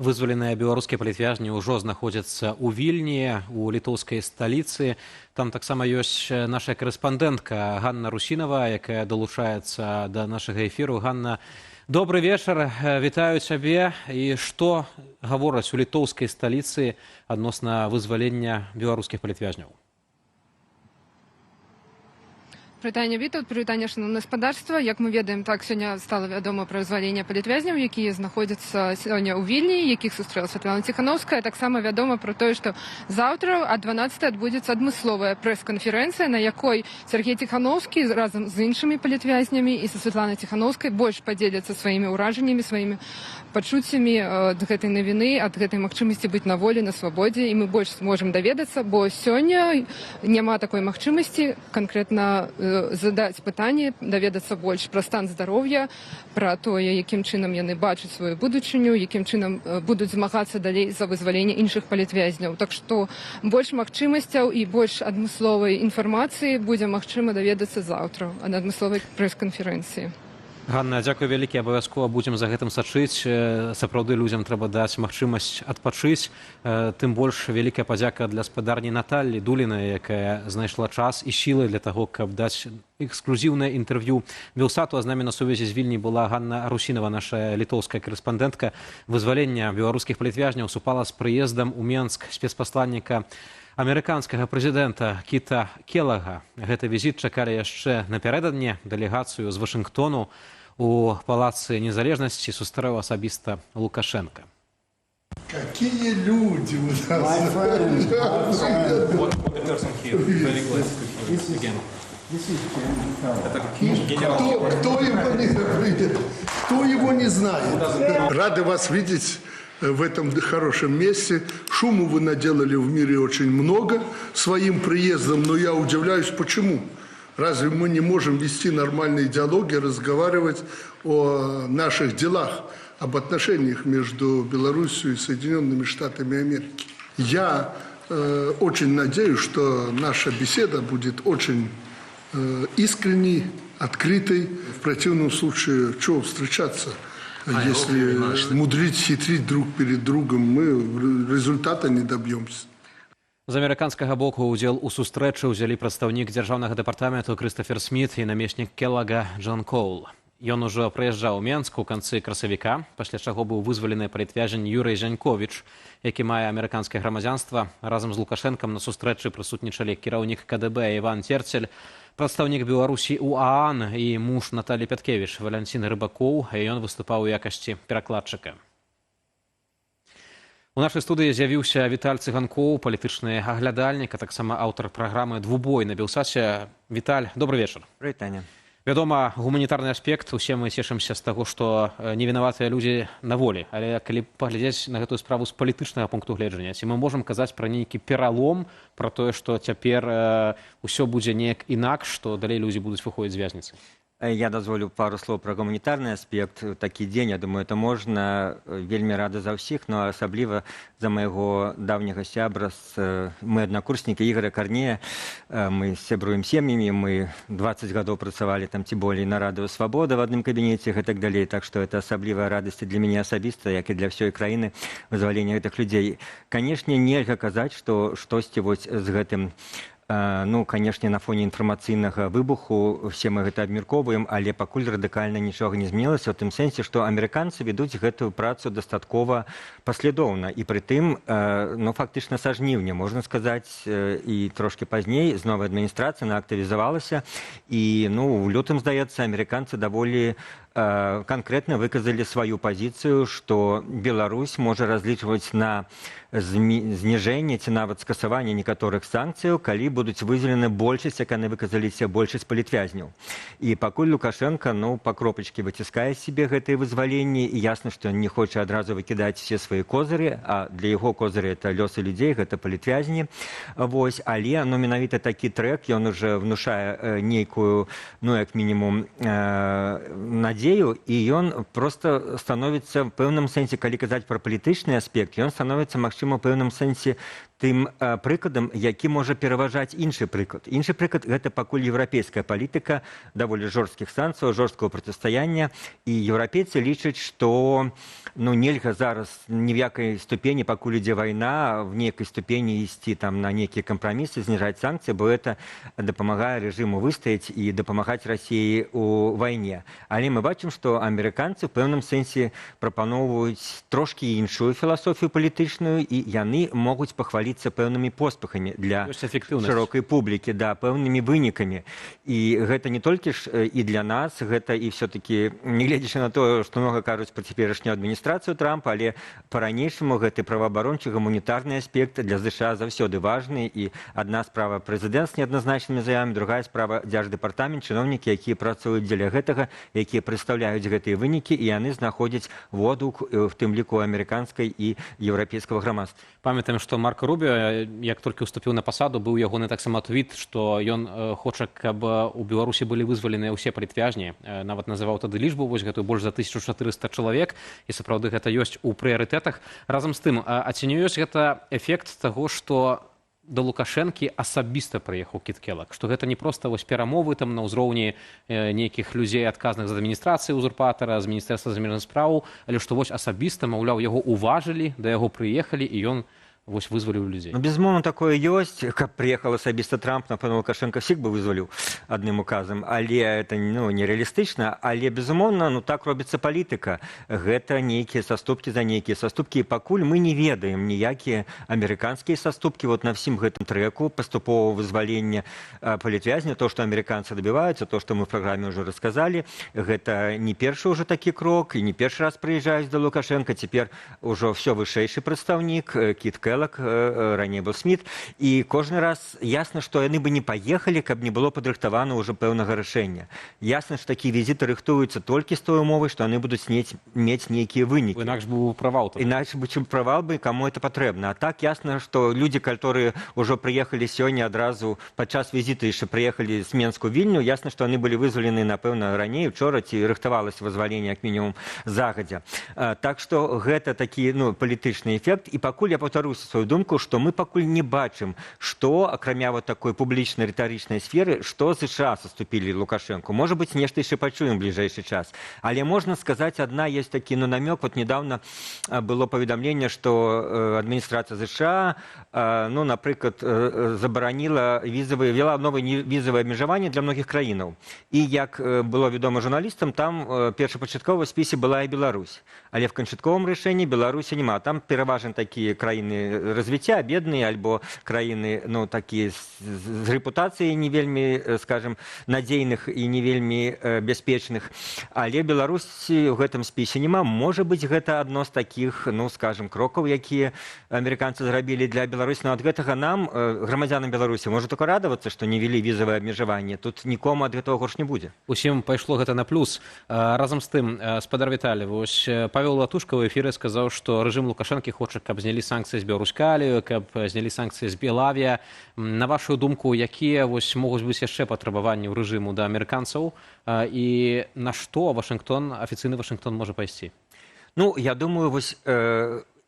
Вызваленыя беларускія палітвязні ўжо знаходзяцца ў Вільні, у літоўскай сталіцы. Там таксама ёсць наша корэспандэнтка Ганна Русінова, якая далучаецца да нашага эфіру. Ганна, добры вечар, вітаю цябе. І што гавораць у літоўскай сталіцы адносна вызвалення беларускіх палітвязняў? Прывітанне, Вітаўт, прывітанне, шановне гаспадарства. Як мы ведаем, так сёння стала вядома пра вызваленне палітвязняў, якія знаходзяцца сёння ў Вільні, якіх сустрэла Святлана Ціханаўская. Таксама вядома пра тое, што заўтра ад 12 адбудзецца адмысловая прэс-канферэнцыя, на якой Сергей Ціханаўскі разам з іншымі палітвязнямі і са Святланай Ціханаўскай больш падзеляцца сваімі ўражаннямі, сваімі пачуццямі ад гэтай навіны, ад гэтай магчымасці быць на волі, на свабодзе, і мы больш зможам даведацца, бо сёння няма такой магчымасці канкрэтна задаць пытанне, даведацца больш пра стан здароўя, пра тое, якім чынам яны бачаць сваю будучыню, якім чынам будуць змагацца далей за вызваленне іншых палітвязняў. Так што больш магчымасцяў і больш адмысловай інфармацыі будзе магчыма даведацца заўтра ад адмысловай прэс-канферэнцыі. Ганна, дзякуй вялікі, абавязкова будзем за гэтым сачыць. Сапраўды людзям трэба даць магчымасць адпачыць. Тым больш вялікая падзяка для спадарні Наталлі Дулінай, якая знайшла час і сілы для таго, каб даць эксклюзіўнае інтэрв'ю Белсату. А з намі на сувязі з Вільні была Ганна Русінова, наша літоўская корэспандэнтка. Вызвалення беларускіх палітвязняў супала з прыездам у Менск спецпасланніка амерыканскага прэзідэнта Кіта Келага. Гэты візіт чакалі яшчэ напярэдадні. Дэлегацыю з Вашынгтону у палацы незалежнасці сустрэў асабіста Лукашенко. Какие люди у нас! Кто его не знает? Рады вас видеть в этом хорошем месте. Шуму вы наделали в мире очень много своим приездом, но я удивляюсь, почему. Разве мы не можем вести нормальные диалоги, разговаривать о наших делах, об отношениях между Беларусью и Соединенными Штатами Америки? Я очень надеюсь, что наша беседа будет очень искренней, открытой. В противном случае, чего встречаться? Если мудрить, хитрить друг перед другом, мы результата не добьемся. З амерыканскага боку ўдзел у сустрэчы ўзялі прадстаўнік дзяржаўнага дэпартаменту Крыстафер Сміт і намеснік Келага Джон Коул. Ён ужо прыязджаў у Менск у канцы красавіка, пасля чаго быў вызвалены палітвязень Юрый Зяньковіч, які мае амерыканскае грамадзянства. Разам з Лукашэнкам на сустрэчы прысутнічалі кіраўнік КДБ Іван Церцель, прадстаўнік Беларусі ў ААН і муж Наталі Пяткевіч Валянцін Рыбакоў, і ён выступаў у якасці перакладчыка. У нашай студыі з'явіўся Віталь Цыганкоў, палітычны аглядальнік, а таксама аўтар праграмы «Двубой» на Белсаце. Віталь, добрый вечар. Прывітанне. Вядома, гуманітарны аспект, усе мы цешымся з таго, што невінаватыя людзі на волі. Але калі паглядзець на гэтую справу з палітычнага пункту гледжання, ці мы можам казаць пра нейкі пералом, пра тое, што цяпер усё будзе неяк інакш, што далей людзі будуць выходзіць з вязніцы? Я дазволю пару слоў пра гуманітарны аспект. Такі дзень, я думаю, это можна. Вельмі рада за ўсіх, но асабліва за майго даўняга сябра, мы аднакурснікі Ігора Карнея. Мы сябруем сем'ямі, мы 20 гадоў працавалі там ці болей на радыё «Свабода» в адным кабінеце і так далей. Так што это асаблівая радасць для мяне асабіста, як і для ўсёй краіны, вызвалення гэтых людзей. Канешне, нельга казаць, што штосьці вось з гэтым ну, канешне, на фоне інфармацыйнага выбуху все мы гэта абмяркоўваем, але пакуль радыкальна нічога не змянілася, у тым сэнсе, што амерыканцы ведуць гэтую працу дастаткова паслядоўна. І прытым, ну, фактычна са жніўня, можна сказаць, і трошкі пазней з новай адміністрацыі она актывізавалася. І, ну, у лютым, здаецца, амерыканцы даволі конкретно выказали свою позицию, что Беларусь может различивать на зніжэнне ці нават скасаванне некаторых санкцыяў, калі будуць вызвалены большасць, як яны выказаліся, большасць палітвязняў. І пакуль Лукашенко па кропачкі выціскае себе гэтыя вызваленні, і ясна, што ён не хоча адразу выкідаць все свае козыры, а для яго козыры это лёсы людзей, гэта палітвязні. Вось, але менавіта такі трэк, ён уже внушае нейкую, як мінімум, надзею, і ён просто становіцца в пэўным сэнсе, калі казаць пра палітычны аспект, ён становіцца, магчыма, у пэўным сэнсе тым прыкладам, які можа пераважаць іншы прыклад. Іншы прыклад – гэта пакуль еўрапейская палітыка даволі жорсткіх санкцыяў, жорсткага процістаяння, і еўрапейцы лічаць, што нельга зараз ні в якай ступені, пакуль ідзе вайна, в нейкай ступені ісці на нейкія кампрамісы, зніжаць санкцыі, бо гэта дапамагае рэжыму выстаяць і дапамагаць Расіі у вайне. Але мы бачым, што амерыканцы в пэўным сэнсе прапаноўваюць трошкі іншую філасофію палітычную, і яны могуць пахваліцца пэўнымі поспехамі для шырокай публікі, пэўнымі вынікамі. І гэта не толькі ж і для нас, гэта і все-таки, не гледзячы на тое, што многа кажуць пра цяперашнюю адміністрацыю Трампа, але па-ранейшаму гэты праваабарончы гуманітарны аспект для США заўсёды важны, і адна справа прэзідэнт з неадназначнымі заявамі, другая справа дзярждэпартамент, чыноўнікі, якія працуюць дзеля гэтага, якія прадстаўляюць гэтыя вынікі, і яны знаходзяць водгук, в тым ліку амерыканскай і еўрапейскага грамадства. Памятаем, што Марко Рубіо, як толькі ўступіў на пасаду, быў ягоны таксама твіт, што ён хоча, каб у Беларусі былі вызваленыя ўсе палітвязні. Нават называў тады лічбу, вось гэтую больш за 1400 чалавек, і сапраўды гэта ёсць у прыярытэтах. Разам з тым, а ці не ёсць гэта эфект таго, што да Лукашэнкі асабіста прыехаў Кіт Келаг, што гэта не проста перамовы на ўзроўні нейкіх людзей, адказных з адміністрацыі узурпатара, з міністэрства замежных спраў, але што вось асабіста, маўляў, яго уважылі, да яго прыехалі, і ён вызваліў людзей. Безумоўна, такое ёсць. Каб прыехаў асабіста Трамп, напэўна, Лукашенко всіх бы вызваліў адным указам, але это нереалістычна. Але, безумоўна, так робіцца палітыка. Гэта нейкія саступкі за нейкія саступкі. І пакуль мы не ведаем ніякія амерыканскія саступкі на всім гэтым трэку паступовага вызвалення палітвязня, то, што амерыканцы дабіваюцца, то, што мы в праграме ўжо расказалі, гэта не першы ўжо такі крок, і не першы раз прыязджаюць да Лукашенка. Цяпер ужо ўсё вышэйшы прадстаўнік, Кіт Келаг, раней был Сміт, і кожны раз ясна, што яны бы не паехалі, каб не было падрыхтавана ўжо пэўнага рашэння. Ясна, што такія візіты рыхтуюцца толькі з той умовай, што яны будуць мець нейкія вынікі. Інакш бы правал. Інакш бы правал бы, каму это патрэбна. А так ясна, што людзі, которые ўжо прыехалі сёння адразу падчас візіту, яшчэ прыехалі з Менску ў Вільню, ясна, што яны былі вызвалены, напэўна, раней, учора, ці рыхтавалася вызваленне, як мінімум, загадзя. Так што гэта такі палітычны эфект. І пакуль я паўтаруся свою думку, што мы пакуль не бачым, што, акрамя такой публічнай рытарычнай сферы, што США саступілі Лукашэнку. Можа быць, нешта яшчэ пачуем в бліжэйшы час. Але можна сказаць, адна есть такі намёк. Недавно было паведамленне, што адміністрацыя США, напрыклад, забараніла ввела новыя візавыя абмежаванні для многіх краінаў. І як было вядома журналістам, там першапачаткова в спісе была і Беларусь. Але в канчатковым рашэнні Беларусі няма. Там пераважна такія краіны развіцця, бедныя, альбо краіны такія з рэпутацыяй не вельмі, скажем, надзейных і не вельмі бяспечных. Але Беларусі ў гэтым спісе няма. Можа быць, гэта адно з такіх, скажем, крокаў, якія амерыканцы зрабілі для Беларусі. Ад гэтага нам, грамадзянам Беларусі, можа толькі радавацца, што не ввялі візавае абмежаванне. Тут нікому ад гэтага горш не будзе. Усім пайшло гэта на плюс. Разам з тым, спадар Віталій, Павел Латушка ў эфіры сказаў, што рэжым Лукашэнкі хоча, каб знялі санкцыі з Беларускалію, каб знялі санкцыі з Белавія. На вашу думку, якія могуць быць яшчэ патрабаванні ў рэжыму да амерыканцаў, і на што афіцыйны Вашынгтон можа пайсці? Я думаю,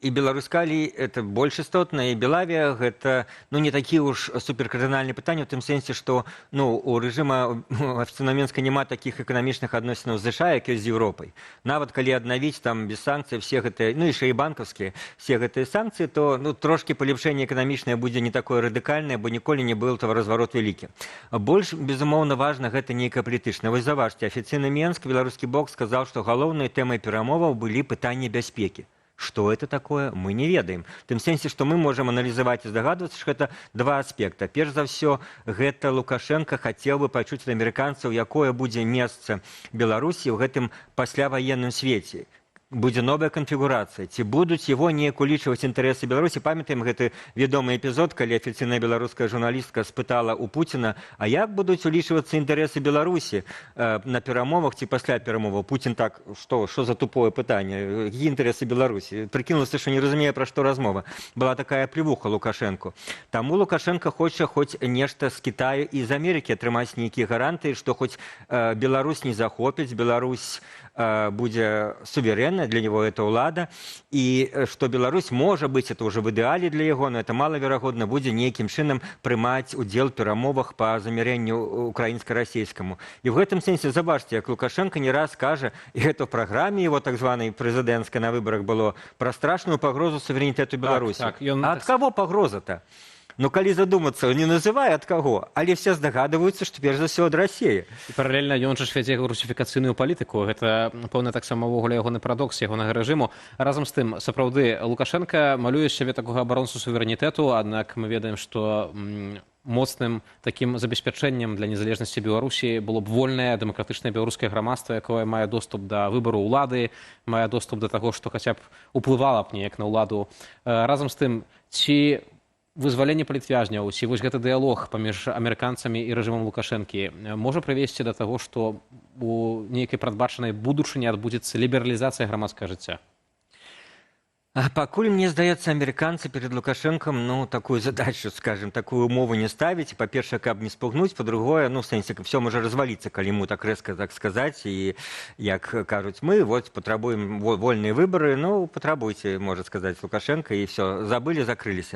і Беларускалій это больш істотна, і Белавія гэта не такі ўж суперкардынальны пытанні, у тым сэнсе, што у рэжыма афіцыйна Менска няма такіх эканамічных адносінаў з США, як і з Еўропай. Нават калі аднавіць там без санкцый все гэтыя, яшчэ і банкаўскія, все гэтыя санкцыі, то трошкі палепшэнне эканамічнае будзе не такое радыкальнае, бо ніколі не быў таваразварот вялікі. Больш, безумоўна, важна гэта нейкая палітычная. Вось заважце, афіцыйны Менск, беларускі бок сказаў, што галоўнай тэмай перамоваў былі пытанні бяспекі. Што это такое, мы не ведаем. В тым сэнсе, што мы можам аналізаваць і здагадвацца, што гэта два аспекта. Перш за ўсё, гэта Лукашенко хацеў бы пачуць ад амерыканцаў, якое будзе месца Беларусі ў гэтым пасляваенным свеце. Будзе новая канфігурацыя. Ці будуць его неяк улічваць інтарэсы Беларусі? Памятаем гэты вядомы эпізод, калі афіцыйная беларуская журналістка спытала у Пуціна, а як будуць улічвацца інтарэсы Беларусі на перамовах ці пасля перамоваў? Пуцін так, што за тупое пытанне? Які інтарэсы Беларусі? Прыкінулася, што не разумее, пра што размова. Была такая плевуха Лукашенко. Таму Лукашенко хоча хоць нешта з Китаю і з Амерыкі атрымаць нейкія гарантыі, што хоць Беларусь не захопіць, Беларусь будзе суверенная, для него это улада, и что Беларусь, может быть, это уже в идеале для его, но это маловероятно, будет неким чынам прымаць удзел в перамовах по замірэнню украинско-российскому. И в этом смысле, забачьте, как Лукашенко не раз скажет, и это в программе его так званой президентской на выборах было, про страшную погрозу суверенитету Беларуси. А от кого погроза-то? Ну, калі задумацца, не называе ад каго, але все здагадваюцца, што перш за ўсё ад Расіі. І паралельна ён жа вядзе русіфікацыйную палітыку. Гэта, пэўна, таксама ўвогуле ягоны парадокс ягонага рэжыму. Разам з тым, сапраўды, Лукашенко малюе сябе такога абаронцу суверэнітэту, аднак мы ведаем, што моцным такім забеспячэннем для незалежнасці Беларусі было б вольнае дэмакратычнае беларускае грамадства, якое мае доступ да выбару ўлады, мае доступ да таго, што хаця б уплывала б неяк на ўладу. Разам з тым, ці вызваленне палітвязняў, ці вось гэты дыялог паміж амерыканцамі і рэжымам Лукашэнкі можа прывесці да таго, што у нейкай прадбачанай будучыні адбудзецца лібералізацыя грамадскага жыцця? Пакуль, мне здаецца, американцы перед Лукашенком, ну, такую задачу, скажем, такую умову не ставить. По-перше, каб не спугнуть, по-другое, ну, в сенсе, все может развалиться, коли ему так резко так сказать. И, як кажуть, мы вот потребуем вольные выборы, ну, потребуйте, может сказать Лукашенко, и все, забыли, закрылись.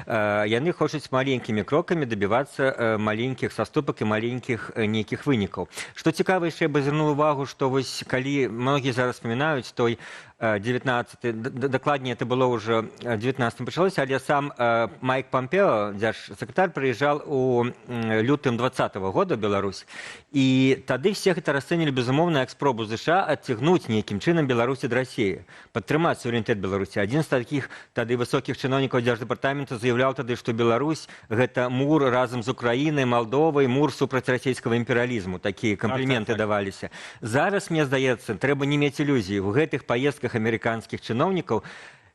Яны хочуць маленькими кроками добиваться маленьких саступок и маленьких неких выников. Что цікаво, еще я бы звернул увагу, что вось, коли многие зараз вспоминают, той 19-й, докладнее это было уже в 19-м пачалося, але сам Майк Помпео, дзяржсакратар, прыязджаў у лютым 20-го года в Беларусь, и тады все гэта расцэнілі, безумоўна, як спробу США адцягнуць нейкім чынам Беларусь ад России, падтрымаць суверэнітэт Беларусі. Адзін з такіх тады высокіх чыноўнікаў дзярждэпартамента заяўляў тады, што Беларусь гэта мур разам з Украінай, Малдовай, мур супраць расійскага імперыялізму. Такія кампліменты даваліся. Зараз, мне здаецца, трэба не мець ілюзій. У гэтых паездках американских чиновников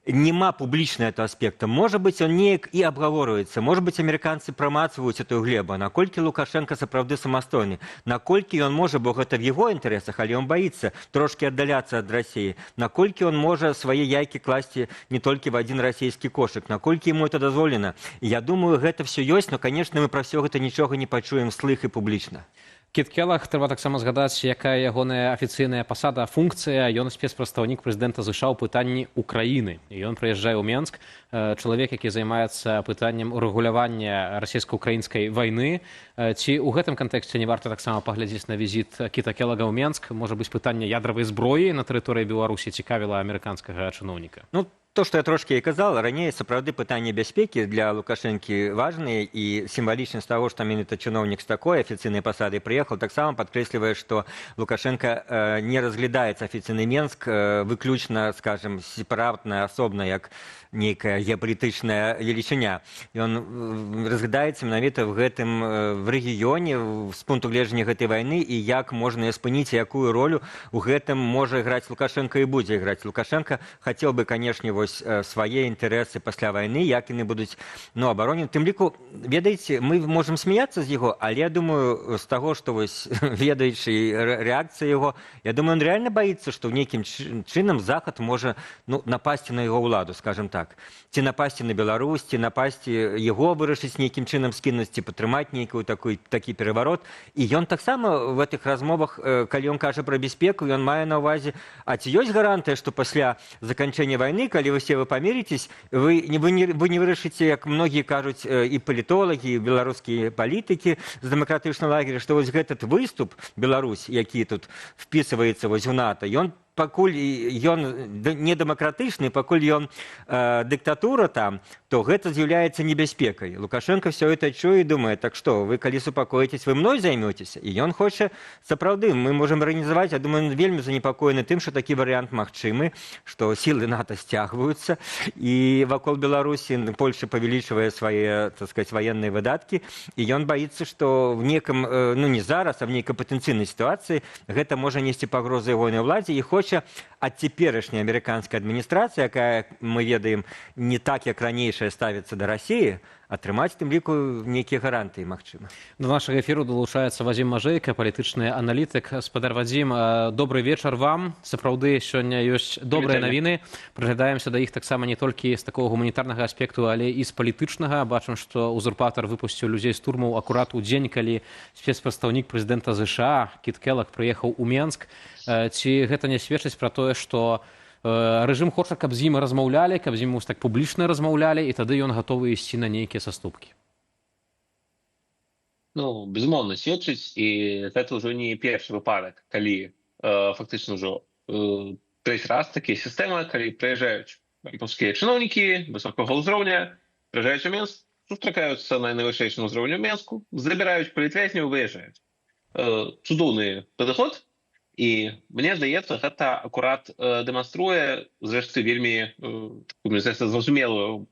нема публічна этого аспекта. Может быть, он неяк и обговорывается. Может быть, американцы промацывают эту глебу. Наколькі Лукашенко сапраўды самастойны. Наколькі он может, бо гэта в его интересах, але он боится трошки отдаляться от России. Наколькі он может свои яйки класти не только в один российский кошек. Наколькі ему это дозволено. Я думаю, гэта все есть, но, конечно, мы про все гэта ничего не почуем слых и публично. Кіт Келах, трэба таксама згадаць, якая ягоная афіцыйная пасада, функцыя. Ён спецпрадстаўнік прэзідэнта ЗША ў пытанні Украіны. І ён прыязджае ў Менск, чалавек, які займаецца пытаннем урэгулявання расійска-украінскай вайны. Ці ў гэтым кантэксце не варта таксама паглядзець на візіт Кіта Келага ў Менск? Можа быць, пытанне ядравай зброі на тэрыторыі Беларусі цікавіла амерыканскага чыноўніка? Ну, то, что я трошки и казал, ранее, сапраўды пытанне бяспекі для Лукашэнкі важныя, і сімвалічнасць таго, што менавіта чыноўнік з такой афіцыйнай пасадай прыехаў, таксама падкрэслівае, што Лукашенко не разглядаецца афіцыйны Менск выключна, скажем, сепаратна, асобна, як нейкая геапалітычная велічыня. Ён разглядаецца менавіта в гэтым в рэгіёне з пункту гледжання гэтай вайны, і як можна спыніць, якую ролю у гэтым можа іграць Лукашенко і будзе іграць. Лукашенко хацеў бы, канешне, вось свае інтарэсы пасля вайны, як яны будуць, ну, абаронены. Тым ліку, ведаеце, мы можам смяяцца з яго, але я думаю, з таго, што вось ведаючы рэакцыя яго, я думаю, он реально боится, што нейкім чынам Захад можа, ну, напасці на яго ўладу, скажем так. Ці напасці на Беларусь, ці напасці яго вырашыць нейкім чынам скінуць, ці падтрымаць нейкую такі пераварот. І ён таксама в гэтых размовах, калі ён кажа пра бяспеку, ён мае на ўвазе, а ці ёсць гарантыя, што пасля заканчэння вайны, калі вы все памірыцесь, вы не вырашыце, як многія кажуць і палітолагі, і беларускія палітыкі з дэмакратычнага лагеря, што вось гэтый выступ Беларусь, які тут впісваецца вось у НАТО, ён пакуль ён не дэмакратычны, пакуль ён дыктатура там, то гэта з'яўляецца небяспекай. Лукашенко все это чуе і думае, так што, вы калі супакоіцесь, вы мной займёцеся? І ён хоча, сапраўды, мы можам арганізаваць, я думаю, он вельмі занепакоены тым, што такі варыянт магчымы, што сілы НАТО сцягваюцца, і вакол Беларусі Польша павялічвае свае, так сказать, военные выдаткі, і ён баіцца, што в некам, ну не зараз, а в нейкай патэнцыйнай сітуацыі гэта можа несці пагрозу ягонай уладзе, і хоча ад цяперашняй амерыканскай адміністрацыі, якая, мы ведаем, не так, як ранейшая ставіцца да Расіі, атрымаць тым ліку нейкія гарантыі, магчыма. До нашага эфіру далучаецца Вадзім Мажэйка, палітычны аналітык. Спадар Вадзім, добры вечар вам. Сапраўды, сёння ёсць добрыя навіны. Прыглядаемся да іх таксама не толькі з такого гуманітарнага аспекту, але і з палітычнага. Бачым, што узурпатар выпусціў людзей з турмаў акурат у дзень, калі спецпрадстаўнік прэзідэнта ЗША Кіт Келаг прыехаў у Менск. Ці гэта не сведчыць пра тое, што рэжым хоча, каб з ім размаўлялі, каб з ім так публічна размаўлялі, і тады ён гатовы ісці на нейкія саступкі? Ну, безумоўна, сведчыць, і гэта ўжо не першы выпадак, калі фактычна ўжо трэці раз такія сістэмы, калі прыязджаюць банкаўскія чыноўнікі высокага ўзроўня, прыязджаюць у Менск, сустракаюцца на найвышэйшым узроўні ў Менску, забіраюць палітвязняў, выязджаюць. Цудоўны падыход. І мне здаецца, гэта акурат дэманструе, зрэшты, вельмі зразумелую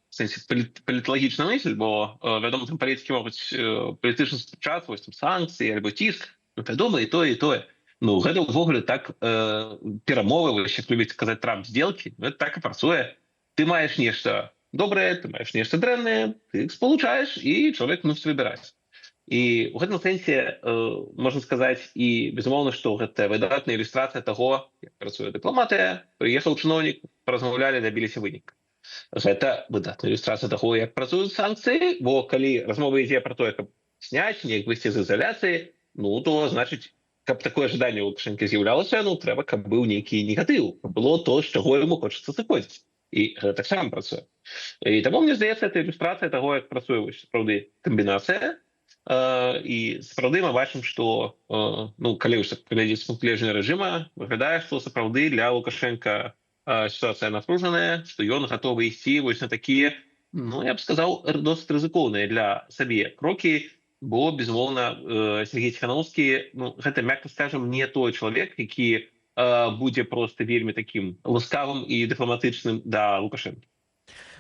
сэнсе паліталагічную мысль, бо, вядома, там палітыкі могуць палітычна спрачацца, там санкцыі альбо ціск, ну, вядома, і тое, і тое. Ну, гэта ўвогуле так перамовы, як любіць казаць Трамп, здзелкі, гэта так і працуе. Ты маеш нешта добрае, ты маеш нешта дрэннае, ты іх спалучаеш, і чалавек мусіць выбіраць. І ў гэтым сэнсе можна сказаць і, безумоўна, што гэта выдатная ілюстрацыя таго, як працуе дыпламатыя, прыехаў чыноўнік, паразмаўлялі, дабіліся выніка. Гэта выдатная ілюстрацыя таго, як працуюць санкцыі, бо калі размова ідзе пра тое, каб сняць, неяк выйсці з изоляцыі, ну, то, значыць, каб такое жаданне ў Лукашэнкі з'яўлялася, ну, трэба, каб быў нейкі негатыў, каб было то, з чаго яму хочацца сыходзіць. І гэта таксама працуе. І таму, мне здаецца, гэта ілюстрацыя таго, як працуе, сапраўды, камбінацыя. І сапраўды мы бачым, што, ну, калі ўсё глядзець з пункту гледжання рэжыма, выглядае, што сапраўды для Лукашэнка сітуацыя напружаная, што ён гатовы ісці вось на такія, ну, я б сказаў, досыць рызыкоўныя для сабе крокі, бо, безумоўна, Сергей Ціханаўскі, ну, гэта, мякка скажам, не той чалавек, які будзе проста вельмі такім ласкавым і дыпламатычным да Лукашэнкі.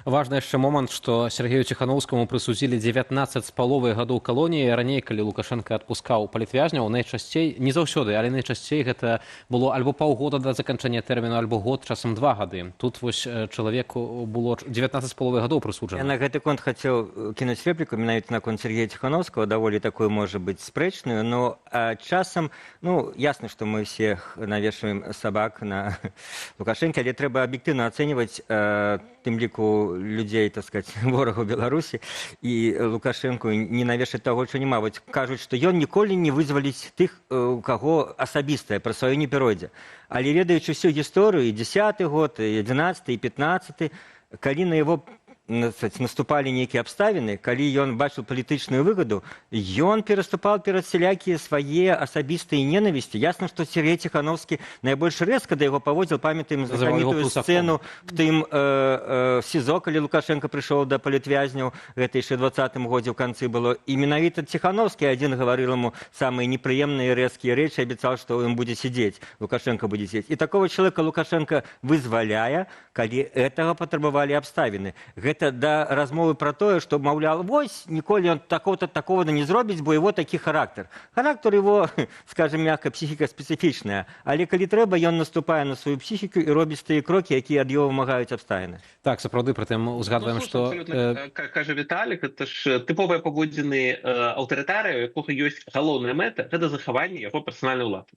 Важны яшчэ момант, што Сергею Ціханаўскаму прысудзілі 19,5 гадоў калоніі. Раней, калі Лукашенко адпускаў палітвязняў, найчасцей, не заўсёды, але найчасцей гэта было альбо паўгода да заканчэння тэрміну, альбо год, часам 2 гады. Тут вось чалавеку было 19,5 гадоў прысуджана. Я на гэты конт хацеў кінуць рэпліку, менавіта на конт Сергея Ціханаўскага, даволі такую, можа быць, спрэчную, но часам, ну, ясна, што мы всех навешваем сабак на Лукашэнкі, але трэба аб'ектыўна ацэньваць тым ліку людзей, так сказать, ворагаў Беларусі, і Лукашэнку не навешаць таго, што няма. Вось кажуць, што ён ніколі не вызваліць тых, у каго асабістае, пра сваё не перайдзе. Але ведаючы всю гісторыю, і 10-й год, і 11-й, і 15-й, калі на яго наступалі нейкія абставіны, калі ён бачыў палітычную выгаду, ён пераступаў перад сялякія свае асабістыя ненавісці. Ясна, што Сергей Ціханаўскі найбольш рэзка да яго паводзіл, памятаем знакамітую сцэну в тым СІЗО, калі Лукашенко прыйшоў да палітвязняў, гэта яшчэ ў 20-м годзе ў канцы было. І менавіта Ціханаўскі адзін гаварыў яму самыя непрыемныя рэзкія рэчы, абяцаў, што ён будзе сядзець, Лукашенко будзе сядзець. І такого чалавека Лукашенко вызваляе, калі гэтага патрабавалі абставіны. Гэта да размовы пра тое, што, маўляў, вось, ніколі ён такого не зробіць, бо его такі характар. Характар его, скажем мякка, псіхіка спецыфічная, але калі трэба, ён наступае на сваю псіхіку і робіць тыя крокі, якія ад яго вымагаюць абставіны. Так, сапраўды, прытым узгадваем, што... Кажа Віталік, гэта ж тыповыя паводзіны аўтарытарыя, у якога ёсць галоўная мэта, гэта захаванне яго персанальнай улады.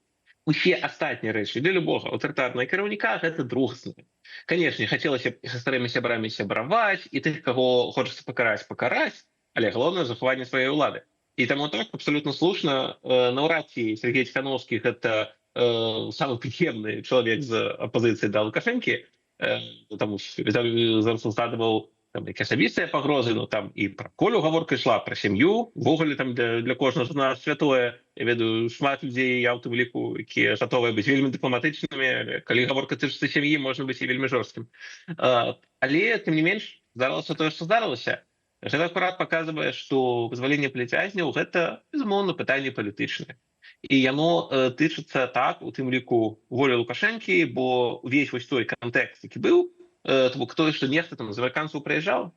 Усе астатнія рэчы для любога аўтарытарнага кіраўніка гэта другаснае. Канешне, хацелася б са старымі сябрамі сябраваць, і тых, каго хочацца пакараць, але галоўнае захаванне сваёй улады. І таму так, абсолютно слушна, наўрад ці Сергей Ціханаўскі гэта самы прыемны чалавек з апазіцыі да Лукашэнкі, таму што зараз узгадваў як асабістыя пагрозы, ну там і пра Колю гаворка ішла, пра сям'ю, ввогуле там для кожнага з нас святое, Я ведаю шмат людзей, я ў тым ліку, якія гатовыя быць вельмі дыпламатычнымі, калі гаворка тычыцца сям'і, можна быць і вельмі жорсткім. Але, тым не менш, здарылася тое, што здарылася. Гэта акурат паказвае, што вызваленне палітвязняў – гэта, безумоўна, пытанне палітычнае. І яно тычыцца так, у тым ліку, волі Лукашэнкі, бо ўвесь вось той кантэкст, які быў, то бок тое, што нехта там з амерыканцаў прыязджаў,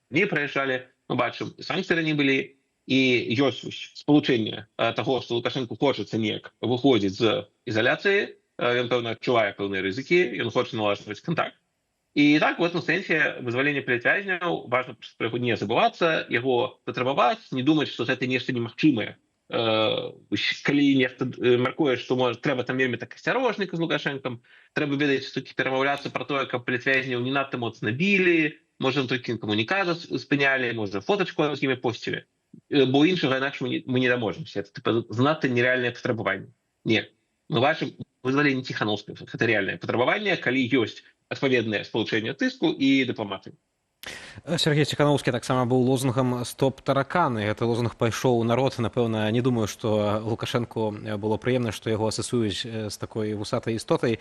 не прыязджалі, мы бачым, санкцыі раней былі, і ёсць спалучэнне таго, што Лукашэнку хочацца неяк выходзіць з ізаляцыі, ён, пэўна, адчувае пэўныя рызыкі, ён хоча налажваць кантакт. І так, у гэтым сэнсе, вызваленне палітвязняў, важна пра яго не забывацца, яго патрабаваць, не думаць, што гэта нешта немагчымае. Калі нехта мяркуе, што трэба там вельмі так асцярожнік з Лукашэнкам, трэба ведаць, толькі перамаўляцца пра тое, каб палітвязняў не надта моцна білі, можа, толькі камунікат спынялі, можа, фотачку з імі посцілі. Бо іншага інакш мы не даможемся. Це занадта нереальнае патрабаванне. Не. Мы бачым вызваленне Ціханаўскага. Гэта рэальнае патрабаванне, калі ёсць адпаведнае спалучэнне цыску і дыпламатыі. Сергей Ціханаўскі таксама быў лозунгам «Стоп тараканы». Гэты лозунг пайшоў у народ. Напэўна, не думаю, што Лукашэнку было прыемна, што яго асацыююць з такой вусатай істотай.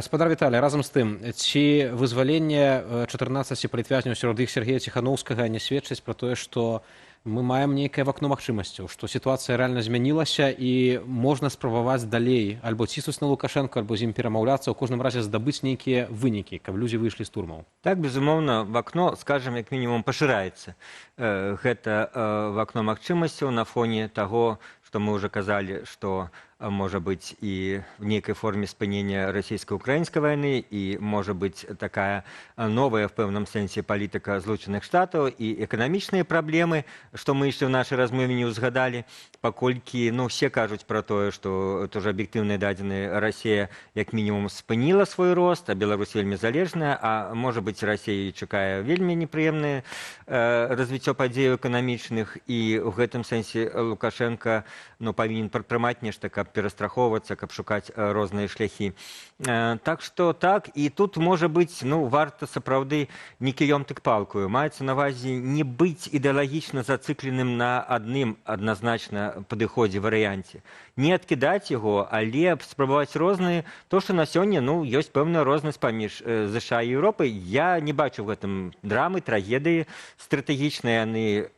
Спадар Віталій, разам з тым, ці вызваленне 14 палітвязняў, сярод іх Сергея Ціханаўскага, не сведчыць пра тое, што мы маем нейкае вакно магчымасцяў, што сітуацыя рэальна змянілася і можна спрабаваць далей альбо ціснуць на Лукашэнка, альбо з ім перамаўляцца, у кожным разе здабыць нейкія вынікі, каб людзі выйшлі з турмаў. Так, безумоўна, вакно, скажем, як мінімум пашыраецца. Гэта вакно магчымасцяў на фоне таго, што мы ўжо казалі, што можа быць і в нейкай форме спынення расійска-украінскай вайны, і можа быць такая новая в пэўным сэнсе палітыка Злучаных Штатаў і эканамічныя праблемы, што мы яшчэ ў нашай размове не ўзгадалі, паколькі, все кажуць пра тое, што тоже аб'ектыўныя дадзеныя, Расія як мінімум спыніла свой рост, а Беларусь вельмі залежная, а можа быць, Расіі чакае вельмі непрыемнае развіццё падзеяў эканамічных, і ў гэтым сэнсе Лукашенко павінен прадпрымаць нешта, каб перастрахоўвацца, каб шукаць розныя шляхі. Так што так, і тут можа быць, варта сапраўды не кіём тык палкаю. Маецца на ўвазе не быць ідэалагічна зацыкленым на адным адназначна падыходзе варыянце. Не адкідаць яго, але спрабаваць розныя. То, што на сёння, ёсць пэўная рознасць паміж ЗША і Еўропай. Я не бачу в гэтым драмы, трагедыі. Стратэгічна яны,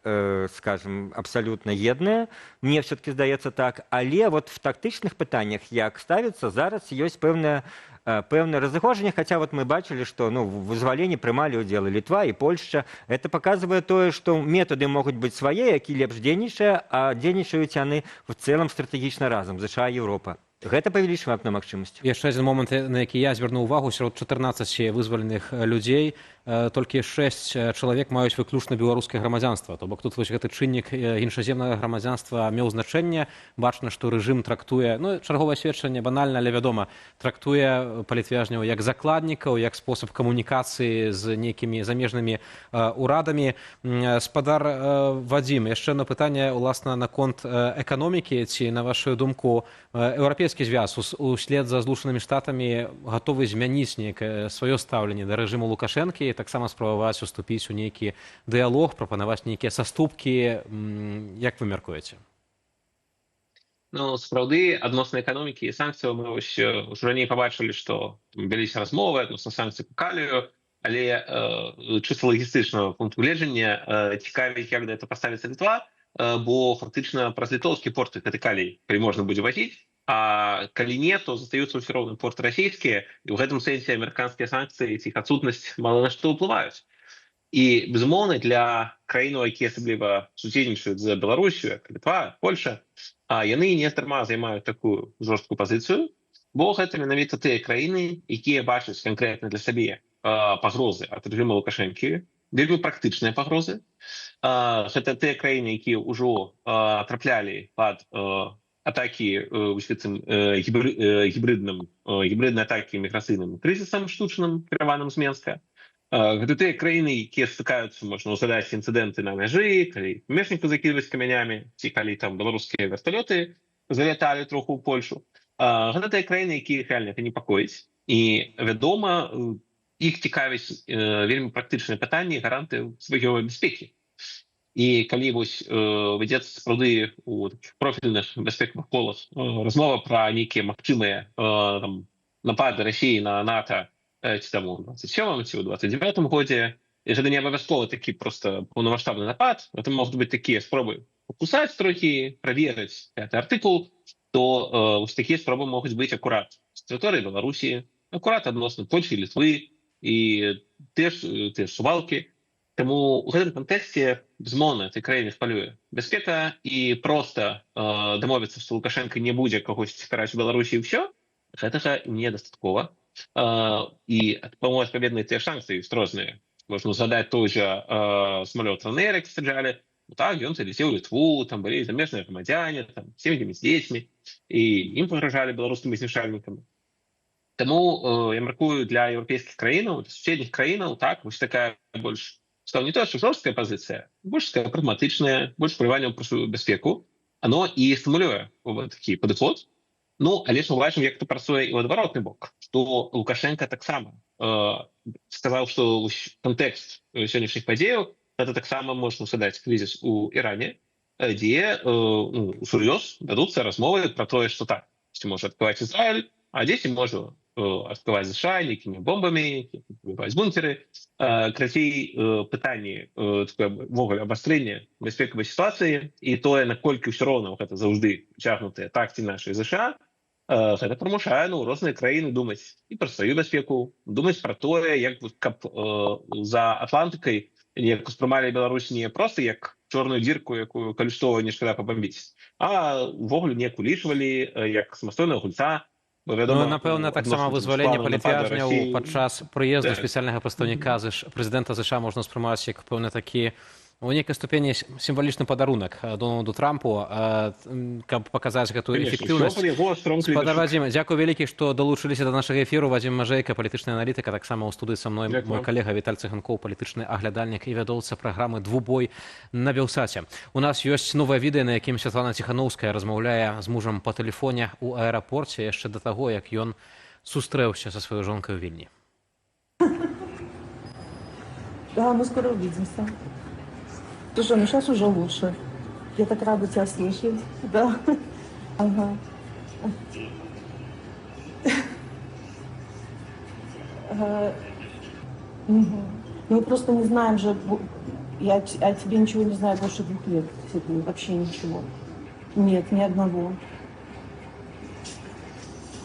скажем, абсалютна едныя. Мне все-таки здаецца так. Але вот в тактычных пытаннях, як ставіцца, зараз ёсць пэўнае разыходжанне, хаця мы бачылі, што в вызваленні прымалі ўдзел і Літва, і Польшча. Это паказвае тое, што метады могуць быць свае, які лепш дзейнічае, а дзейнічаюць яны в цэлым стратэгічна разам, ЗША і Еўропа. Гэта павялічвае акно магчымасці. Яшчэ адзін момант, на які я звярнуў увагу, сярод 14 вызваленых людзей толькі 6 чалавек маюць выключна беларускае грамадзянства. То бок тут вось гэты чыннік іншаземнага грамадзянства меў значэнне. Бачна, што рэжым трактуе, чарговае сведчанне банальна, але вядома, трактуе палітвязняў як закладнікаў, як спосаб камунікацыі з нейкімі замежнымі урадамі. Спадар Вадзім, яшчэ одно пытанне, уласна, наконт эканомікі. Ці, на вашу думку, еўрапейскі звяз услед за Злучанымі Штатамі гатовы змяніць нейкае сваё стаўленне да рэжыму Лукашэнкі, таксама спрабаваць уступіць у нейкі дыялог, прапанаваць нейкія саступкі. Як вы мяркуеце? Сапраўды, адносна эканомікі і санкцыяў мы ўжо раней пабачылі, што вяліся размовы адносна санкцый па калію, але чыста лагістычнага пункту гледжання цікавіць, як да гэта паставіцца Літва, бо фактычна праз літоўскі порт гэты калій можна будзе вазіць, а калі не, то застаюцца ўсё роўна порты расійскія, і ў гэтым сэнсе амерыканскія санкцыі ці іх адсутнасць мала на што ўплываюць. І, безумоўна, для краінаў, якія асабліва суседнічаюць з Беларусю, як Літва, Польша, яны не дарма займаюць такую жорсткую пазіцыю, бо гэта менавіта тыя краіны, якія бачаць канкрэтна для сабе пагрозы ад рэжыму Лукашэнкі, вельмі практычныя пагрозы. Гэта тыя краіны, якія ўжо траплялі пад атакі гібриднай атакі міграцыйным крызісам штучным, кіраваным з Менска. Гэта тыя краіны, якія стыкаюцца, можна ўзгадаць інцыдэнты на мяжы, калі мешніку закідваць камянямі, ці калі там беларускія верталёты заляталі троху ў Польшу. Гэта тыя краіны, якія рэальна это непакоіць. І, вядома, іх цікавіць вельмі практычныя пытанні і гаранты сваёй бяспекі. І калі вось вядзецца сапраўды у такіх профільных бяспекавых колах размова пра нейкія магчымыя напады Расіі на НАТО ці там у 27-м ці ў 29-м годзе, і гэта не абавязкова такі проста паўнамасштабны напад, это могуць быць такія спробы покусаць трохі, праверыць гэты артыкул, то вось такія спробы могуць быць акурат з тэрыторыі Беларусі, акурат адносна Польші, Літвы і тыя ж Сувалкі. Таму ў гэтым кантэксце, безумоўна, этой краіне хвалюе бяспека, і проста дамовіцца, што Лукашенко не будзе кагось караць у Беларусі і ўсё, гэтага недастаткова. І по-моему, адпаведна тыя шансы ёсць розныя. Можна згадаць той жа самалёт Ryanair, які саджалі. Так, ён залецеў у Літву, там былі замежныя грамадзяне, там сем'ямі з дзецьмі, і ім пагражалі беларускімі знішальнікамі. Таму я мяркую, для еўрапейскіх краінаў, для суседніх краінаў, так, вось такая больш, сказаў, не то, што жорсткая пазіцыя, больш такая прагматычная, больш прыванне пра сваю бяспеку, оно і стымулюе такі падыход. Ну, але ж мы бачым, як это працуе і ў адваротны бок, што Лукашенко таксама сказаў, што кантэкст сённяшніх падзеяў гэта таксама можна згадаць крызіс у Іране, дзе усур'ёз вядуцца размовы пра тое, што так, ці можа адкрываць Ізраіль, а дзесьці можа адкрываць США нейкімі бомбамі, выбіваць бункеры. Крацей, пытанне ввогуле абастрэння бяспекавай сітуацыі і тое, наколькі ўсё роўна гэта заўжды цягнутыя так ці інакш ЗША, гэта прымушае розныя краіны думаць і пра сваю бяспеку, думаць пра тое, як каб за Атлантыкай неяк успрымалі Беларусь не проста як чорную дзірку, якую калі што не шкада пабамбіць, а ўвогуле неяк улічвалі як самастойнага гульца. Напэўна, таксама вызваленне палітвязняў падчас прыезду спецыяльнага прадстаўніка прэзідэнта ЗША можна ўспрымаць як пэўны такі у нейкай ступені сімвалічны падарунак Дональду Трампу, каб паказаць гэтую эфектыўнасць. Спадар Вадзім, дзякуй вялікі, што далучыліся да нашага эфіру. Вадзім Мажэйка, палітычны аналітык, а таксама ў студыі са мной мой калега Віталь Цыганкоў, палітычны аглядальнік і вядоўца праграмы «Двубой» на Белсаце. У нас ёсць новае відэа, на якім Святлана Ціханаўская размаўляе з мужам па тэлефоне ў аэрапорце яшчэ да таго, як ён сустрэўся са сваёй жонкай у Вільні. Да, мы скоро увидимся. Слушай, ну сейчас уже лучше. Я так рада тебя слышать. Да. Ага. Угу. Мы просто не знаем же... Я о тебе ничего не знаю больше 2 лет. Вообще ничего. Нет, ни одного.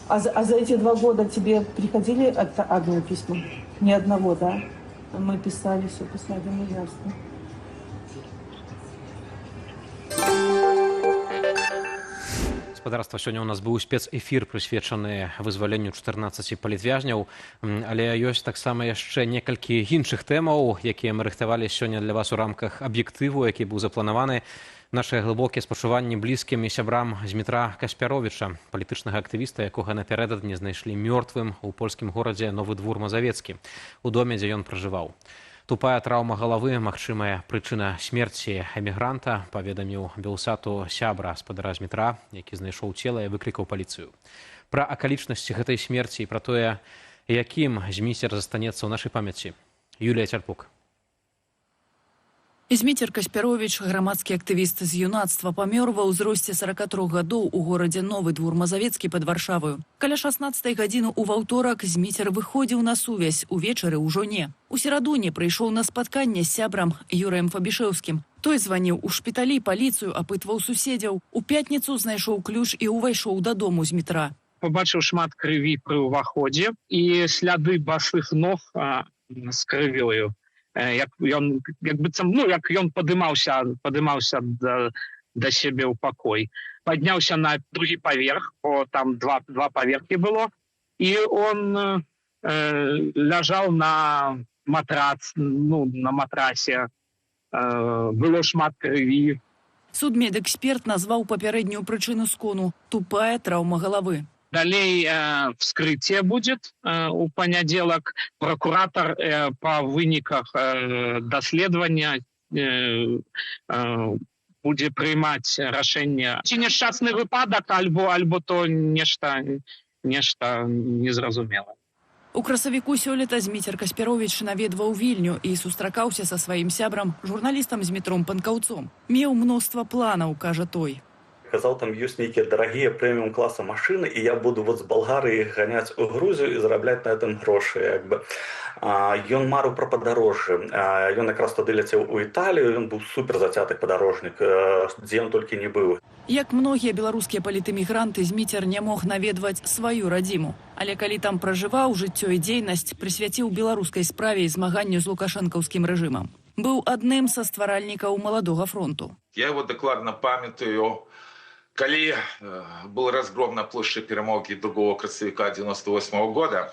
А за эти 2 года тебе приходили от Агнии письма? Ни одного, да? Мы писали, все писали, ну ясно. Гаспадарства, сёння у нас быў спецэфір, прысвечаны вызваленню 14 палітвязняў, але ёсць таксама яшчэ некалькі іншых тэмаў, якія мы рыхтавалі сёння для вас у рамках аб'ектыву, які быў запланаваны. Нашыя глыбокія спачуванні блізкім і сябрам Змітра Каспяровіча, палітычнага актывіста, якога напярэдадні знайшлі мёртвым у польскім горадзе Новы Двор Мазавецкі, у доме, дзе ён пражываў. Тупая траўма галавы, магчымая прычына смерці эмігранта, паведаміў Белсату сябра спадара Змітра, які знайшоў цела і выклікаў паліцыю. Пра акалічнасці гэтай смерці і пра тое, якім зміцер застанецца ў нашай памяці. Юлія Цярпук. Зміцер Каспяровіч, грамадскі актывіст з юнацтва, памёр ва ўзросце 43 гадоў у горадзе Новы Двор Мазавецкі пад Варшаваю. Каля 16 гадзіны ў ваўторак Зміцер выходзіў на сувязь, увечары ўжо не. У серадуні прыйшоў на спатканне з сябрам Юрыем Фабішэўскім. Той званіў у шпіталі, паліцыю, апытваў суседзяў. У пятніцу знайшоў ключ і ўвайшоў дадому Змітра. Побачыў шмат крыві пры ўваходзе і сляды басых ног з крывёю. Як ён падымаўся да сябе ў пакой. Падняўся на другі паверх, бо там два паверхі было, і он ляжаў на матрасе. Было шмат крыві. Судмедэксперт назваў папярэднюю прычыну скону – тупая траўма галавы. Далей вскрытие будет у понеделок. Прокуратор по выніках даследования будет приймать рашение. Ці несчастный выпадок, альбо то нешта незразумеле. У красавіку сёлета Зміцер Каспяровіч наведваў Вільню і сустракаўся са сваім сябрам, журналістам Змітром Панкаўцом. Меў мноства планаў, кажа той. Казал, там есть некие дорогие премиум-класса машины, и я буду вот с Болгарии гонять в Грузию и зараблять на этом гроши. Як бы. Ён мару про подорожжа. Ён якраз тады ляцеў у Італію, ён быў супер зацяты падарожнік, дзе ён толькі не быў. Як многія беларускія палітэмігранты, Зміцер не мог наведваць сваю радзіму. Але калі там пражываў, жыццё і дзейнасць прысвяціў беларускай справе і змаганню з лукашэнкаўскім рэжымам. Быў адным са стваральнікаў маладога фронту. Я его докладно памятаю. Коли был разгром на площади Перемоги 2 красавіка 98 года,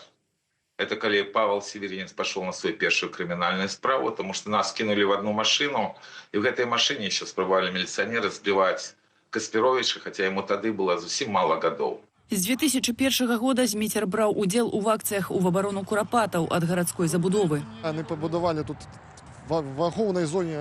это коли Павел Северинец пошел на свою первую криминальную справу, потому что нас кинули в одну машину, и в этой машине еще спробовали милиционеры сбивать Каспяровича, хотя ему тогда было зусім мало годов. З 2001 года Зміцер браў удзел у акцыях у абарону курапатаў ад гарадской забудовы. Они побудовали тут в ахоўнай зоне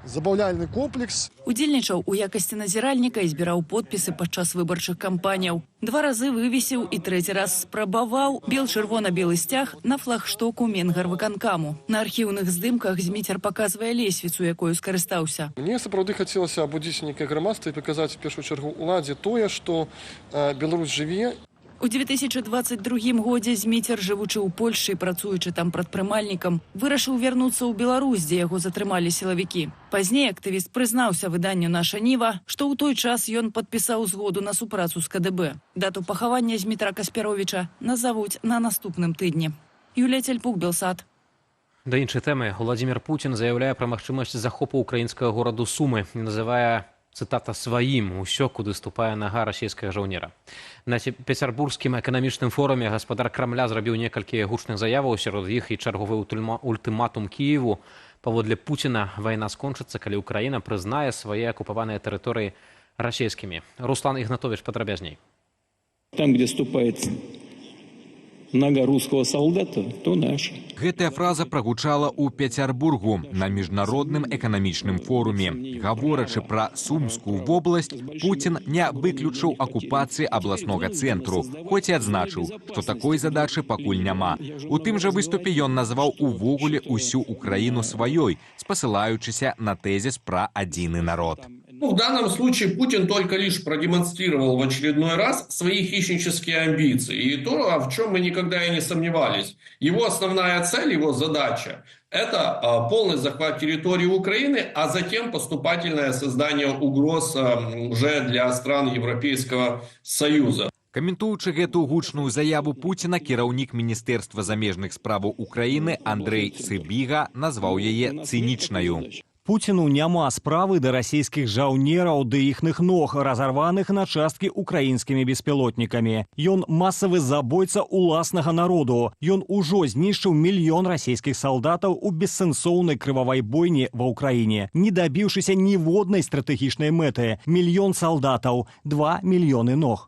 забаўляльны комплекс. Удзельнічаў у якасці назіральніка і збіраў подпісы падчас выбарчых кампаніяў. 2 разы вывесіў і 3 раз спрабаваў бел-чырвона-белы сцяг на флагштоку Менгарвыканкаму. На архіўных здымках Зміцер паказвае лесвіцу, якою скарыстаўся. Мне сапраўды хацелася абудзіць нейкае грамадства і паказаць в першую чаргу уладзе тое, што Беларусь жыве. У 2022 годзе Зміцер, жывучы ў Польшчы і працуючы там прадпрымальнікам, вырашыў вярнуцца ў Беларусь, дзе яго затрымалі сілавікі. Пазней актывіст прызнаўся выданню «Наша Ніва», што ў той час ён падпісаў згоду на супрацу з КДБ. Дату пахавання Змітра Каспяровіча назавуць на наступным тыдні. Юлія Цельпук, Белсат. Да іншай тэмы. Владзімір Пуцін заяўляе пра магчымасць захопу ўкраінскага гораду Сумы і называе, цытата, сваім усё, куды ступае нага расійскага жаўнера. На пецярбургскім эканамічным форуме гаспадар Крамля зрабіў некалькі гучных заяваў, сярод іх і чарговы ультыматум Кіеву. Паводле Пуціна вайна скончыцца, калі Украіна прызнае свае акупаваныя тэрыторыі расійскімі. Руслан Ігнатович падрабязней. Там, где ступает нога русского солдата, то наша. Гэтая фраза прагучала ў Пецярбургу на міжнародным эканамічным форуме. Гаворачы пра Сумскую вобласць, Пуцін не выключыў акупацыі абласнога цэнтру, хоць і адзначыў, што такой задачы пакуль няма. У тым жа выступе ён назваў увогуле усю Украіну сваёй, спасылаючыся на тэзіс пра адзіны народ. В данном случае Путин только лишь продемонстрировал в очередной раз свои хищнические амбиции. И то, в чем мы никогда и не сомневались. Его основная цель, его задача – это полный захват территории Украины, а затем поступательное создание угроз уже для стран Европейского Союза. Каментуючы гэту гучную заяву Пуціна, кіраўнік Міністэрства замежных справаў Украіны Андрэй Цыбіга назваў яе цынічнаю. Пуціну няма справы да расійскіх жаўнераў ды іхных ног, разарваных на часткі украінскімі беспілотнікамі. Ён масавы забойца уласнага народу. Ён ужо знішчыў 1 мільён расійскіх салдатаў у бессэнсоўнай крывавай бойні ва ўкраіне, не дабіўшыся ніводнай стратэгічнай мэты. 1 мільён салдатаў, 2 мільёны ног.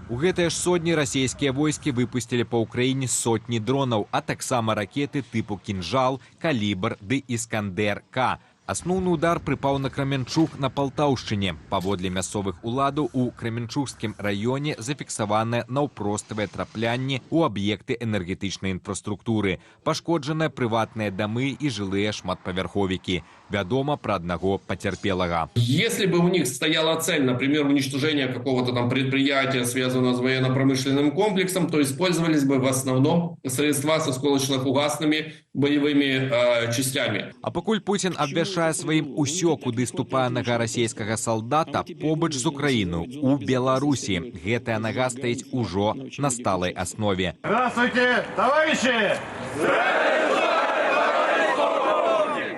У гэтыя ж сотні расійскія войскі выпусцілі па ўкраіне сотні дронаў, а таксама ракеты тыпу «Кінжал», «Калібр» ды «Іскандер-К». Асноўны удар прыпаў на Кременчуг на Палтаўшчыне. Паводле мясцовых уладаў у Кременчугскім раёне зафіксаваныя наўпроставыя траплянні ў аб'екты энергетычнай інфраструктуры, пашкоджаныя прыватныя дамы і жылыя шматпавярховікі. Вядома пра аднаго пацярпелага. Если бы у них стояла цель, например, уничтожение какого-то там предприятия, связанного с военно-промышленным комплексом, то использовались бы в основном средства с осколочно-фугасными боевыми частями. А пакуль Пуцін абвяшчае сваім усё, куды ступае нага расійскага салдата, побач з Украіною у Беларусі. Гэтая нага стаіць ужо на сталай аснове. Здравствуйте, товарищи!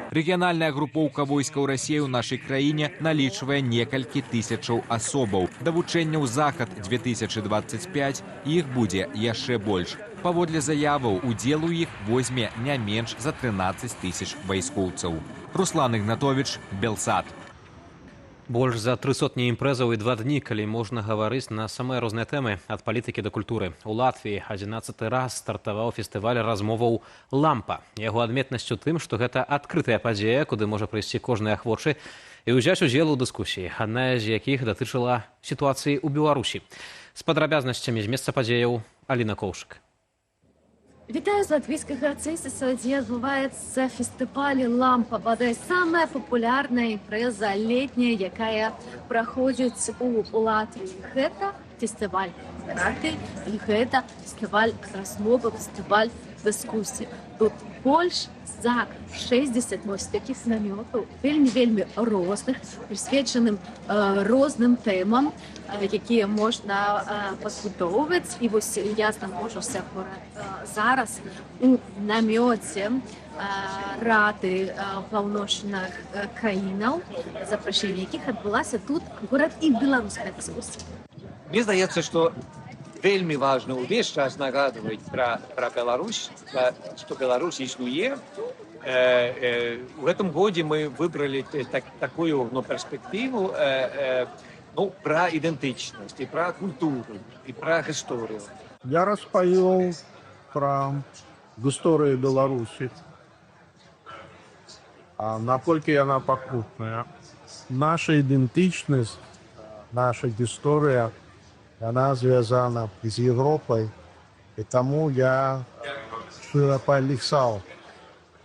Рэгіянальная групоўка войскаў Расіі ў нашай краіне налічвае некалькі тысячаў асобаў. Да вучэнняў «Захад-2025» іх будзе яшчэ больш. Паводле заяваў, удзел у іх возьме не менш за 13 тысяч вайскоўцаў. Руслан Ігнатович, Белсат. Больш за 300 імпрэзаў і 2 дні, калі можна гаварыць на самыя розныя тэмы, ад палітыкі да культуры. У Латвіі 11 раз стартаваў фестываль размоваў «Лампа». Яго адметнасць у тым, што гэта адкрытая падзея, куды можа прыйсці кожны ахвочы і ўзяць удзел у дыскусіі, адна з якіх датычыла сітуацыі ў Беларусі. З падрабязнасцямі з месца падзеяў Аліна Коўшык. Вітаю з латвійськага цэсіса, дзе адбываецца фестываль «Лампа», бадай самая папулярная імпрэза летняя, якая праходзіць у Латвіі. Гэта фестываль карты, і гэта фестываль размовы, фестываль дыскусій. Тут больш за 60 такіх намётаў, вельмі розных, прысвечаным розным тэмам, якія можна пабудоўваць. І вось я знаходжуся зараз у намёце Рады паўночных краінаў, запрашэнне якіх адбылася тут горад і беларуская дыскусія. Мне здаецца, што вельмі важна ўвесь час нагадваць пра Беларусь, што Беларусь існуе. У гэтым годзе мы выбралі такую перспектыву пра ідэнтычнасць, і пра культуру, і пра гісторыю. Я распавёў пра гісторыю Беларусі. А наколькі яна пакутная. Наша ідэнтычнасць, наша гісторыя, она звязана з Европой, и тому я широко полексал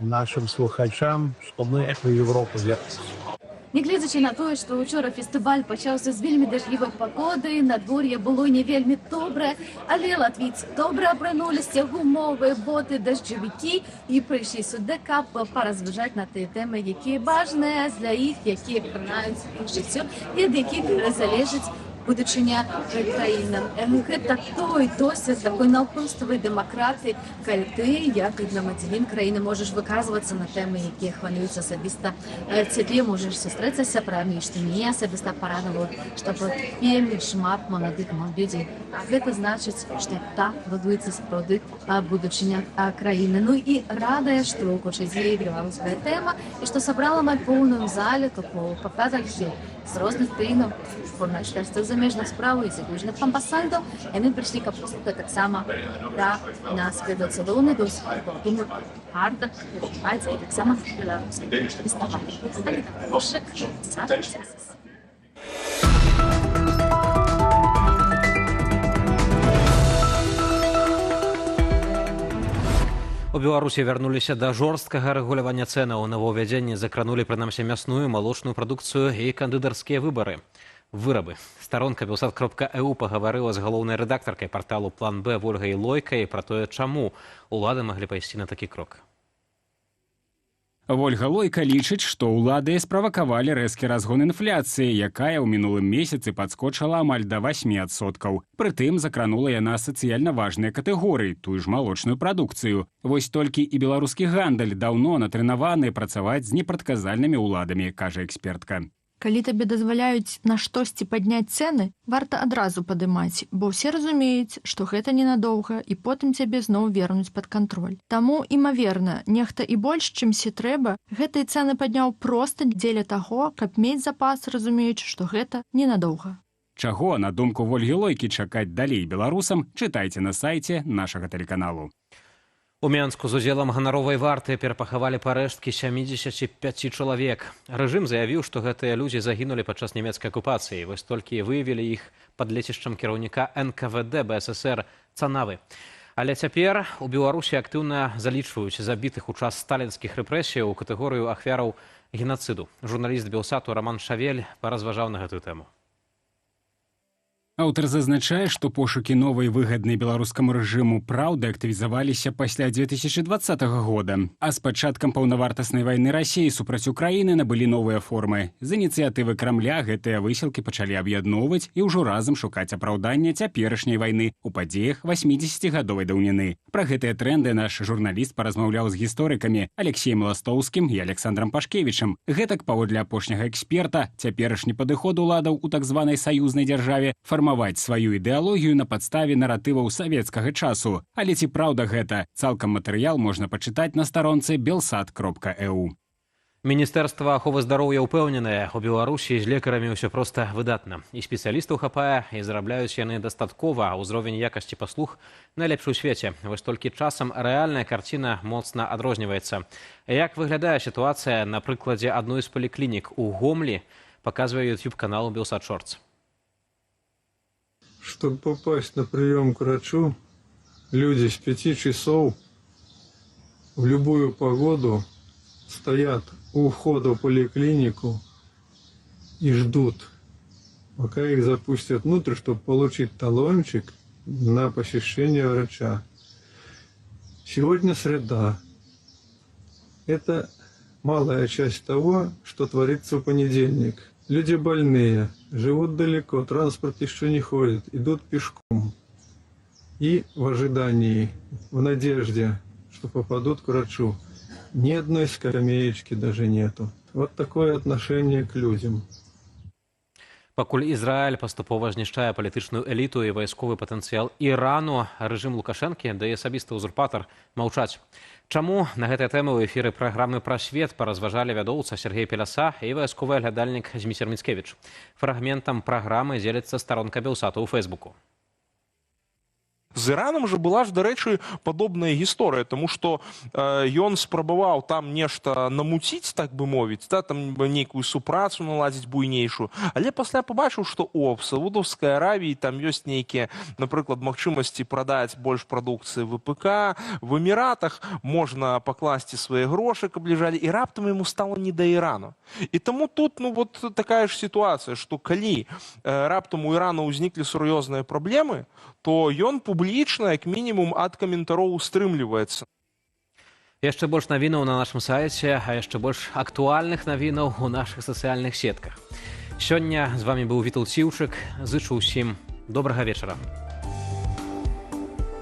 нашим слухачам, что мы эту Европу вернем. Нягледзячы на тое, што учора фестываль пачаўся з вельмі дажджлівай пагоды, надвор'е было не вельмі добрае, але латвійцы добра апрануліся, гумовыя боты, дажджавікі і прыйшлі сюды, каб паразважаць на тыя тэмы, якія важныя для іх, якія кранаюць іх жыццё і ад якіх залежыць будучыня краіны. Гэта той досвед такой наўпроставай дэмакраты, калі ты, як грамадзянін краіны, можаш выказвацца на тэмы, якія хвалююць асабіста цябе, можаш сустрэцца з сябрамі, што мне асабіста парадавала, што вельмі шмат маладых людзей. Гэта значыць, што так будуецца сапраўды будучыня краіны. Ну і радая, што хутчэй беларуская тэма, і што сабрала на поўным зале паказальшы з розных краінаў, журналістаў замежных справ і загруженых амбасадаў, яны прыйшлі, каб паслухаць таксама пра нас ведаць цудоўны досвед, думаю, гарда, перажываць і таксама беларускі фестываль. Аліна Кошык, Цэсіс. У Беларусі вярнуліся да жорсткага рэгулявання цэнаў. Новаўвядзенні закранулі прынамсі мясную, малочную прадукцыю і кандыдарскія выбары. Вырабы. Старонка Белсат.eu пагаварыла з галоўнай рэдактаркай парталу «План Б» Вольгай Лойкай пра тое, чаму улады маглі пайсці на такі крок. Вольга Лойка лічыць, што ўлады справакавалі рэзкі разгон інфляцыі, якая ў мінулым месяцы падскочыла амаль да 8%. Прытым закранула яна сацыяльна важныя катэгорыі, тую ж малочную прадукцыю. Вось толькі і беларускі гандаль даўно натрэнаваны працаваць з непрадказальнымі ўладамі, кажа экспертка. Калі табе дазваляюць на штосьці падняць цэны, варта адразу падымаць, бо ўсе разумеюць, што гэта ненадоўга і потым цябе зноў вернуць пад кантроль. Таму, імаверна, нехта і больш, чымсьці трэба, гэтыя цэны падняў проста дзеля таго, каб мець запас, разумеючы, што гэта ненадоўга. Чаго, на думку Вольгі Лойкі, чакаць далей беларусам, чытайце на сайце нашага тэлеканалу. У Менску з удзелам ганаровай варты перапахавалі парэшткі 75 чалавек. Рэжым заявіў, што гэтыя людзі загінулі падчас нямецкай акупацыі. Вось толькі выявілі іх пад лецішчам кіраўніка НКВД БССР Цанавы. Але цяпер у Беларусі актыўна залічваюць забітых у час сталінскіх рэпрэсіяў у катэгорыю ахвяраў генацыду. Журналіст Белсату Роман Шавель паразважаў на гэтую тэму. Аўтар зазначае, што пошукі новай выгаднай беларускаму рэжыму праўды актывізаваліся пасля 2020 года, а з пачаткам паўнавартаснай вайны Расіі супраць Украіны набылі новыя формы. З ініцыятывы Крамля гэтыя высілкі пачалі аб'ядноўваць і ўжо разам шукаць апраўдання цяперашняй вайны ў падзеях 80гадовай даўніны. Пра гэтыя трэнды наш журналіст паразмаўляў з гісторыкамі Алексеем Ластоўскім і Александрам Пашкевічам. Гэтак, паводле апошняга эксперта, цяперашні падыход уладаў у так званай саюзнай дзяржаве фармаваць сваю ідэалогію на падставе наратываў савецкага часу. Але ці праўда гэта? Цалкам матэрыял можна пачытаць на старонцы Белсат.eu. Міністэрства аховы здароўя ўпэўненае, у Беларусі з лекарамі ўсё проста выдатна. І спецыялістаў хапае, і зарабляюць яны дастаткова, а ўзровень якасці паслуг найлепшы ў свеце. Вось толькі часам рэальная карціна моцна адрозніваецца. Як выглядае сітуацыя на прыкладзе адной з паліклінік у Гомлі, паказвае YouTube-канал Белсат Шортс. Чтобы попасть на прием к врачу, люди с 5 часов в любую погоду стоят у входа в поликлинику и ждут, пока их запустят внутрь, чтобы получить талончик на посещение врача. Сегодня среда. Это малая часть того, что творится в понедельник. Люди больные, живут далеко, транспорт еще не ходит, идут пешком. И в ожидании, в надежде, что попадут к врачу. Ни одной скамеечки даже нету. Вот такое отношение к людям. Пакуль Ізраіль паступова знішчае палітычную эліту і вайсковы патэнцыял Ірану, рэжым Лукашэнкі, да і асабісты ўзурпатар маўчаць. Чаму на гэтай тэмы ў эфіры праграмы «Прасвет» паразважалі вядоўца Сергей Пеляса і вайсковы аглядальнік Зміцер Міцкевіч. Фрагментам праграмы дзеліцца старонка Белсата ў Фейсбуку. З Іранам же была ж, да рэчы, падобная гісторыя, тому што ён спрабаваў там нешта намуціць, так бы мовіць, да, там нейкую супрацу наладзіць буйнейшую, але пасля пабачыў, што в Саудаўскай Аравіі там ёсць нейкія, напрыклад, магчымасці прадаць больш прадукцыі ВПК, в Эміратах можна пакласці свае грошы, каб ляжалі, і раптам яму стала не да Ірану. І таму тут, ну, вот такая ж сітуацыя, што калі раптам у Ірана ўзніклі сур'ёзныя праблемы, то ён публічна, як мінімум, ад каментароў устрымліваецца. Яшчэ больш навінаў на нашым сайце, а яшчэ больш актуальных навінаў у нашых сацыяльных сетках. Сёння з вамі быў Віталь Ціўчык. Зычу ўсім добрага вечара.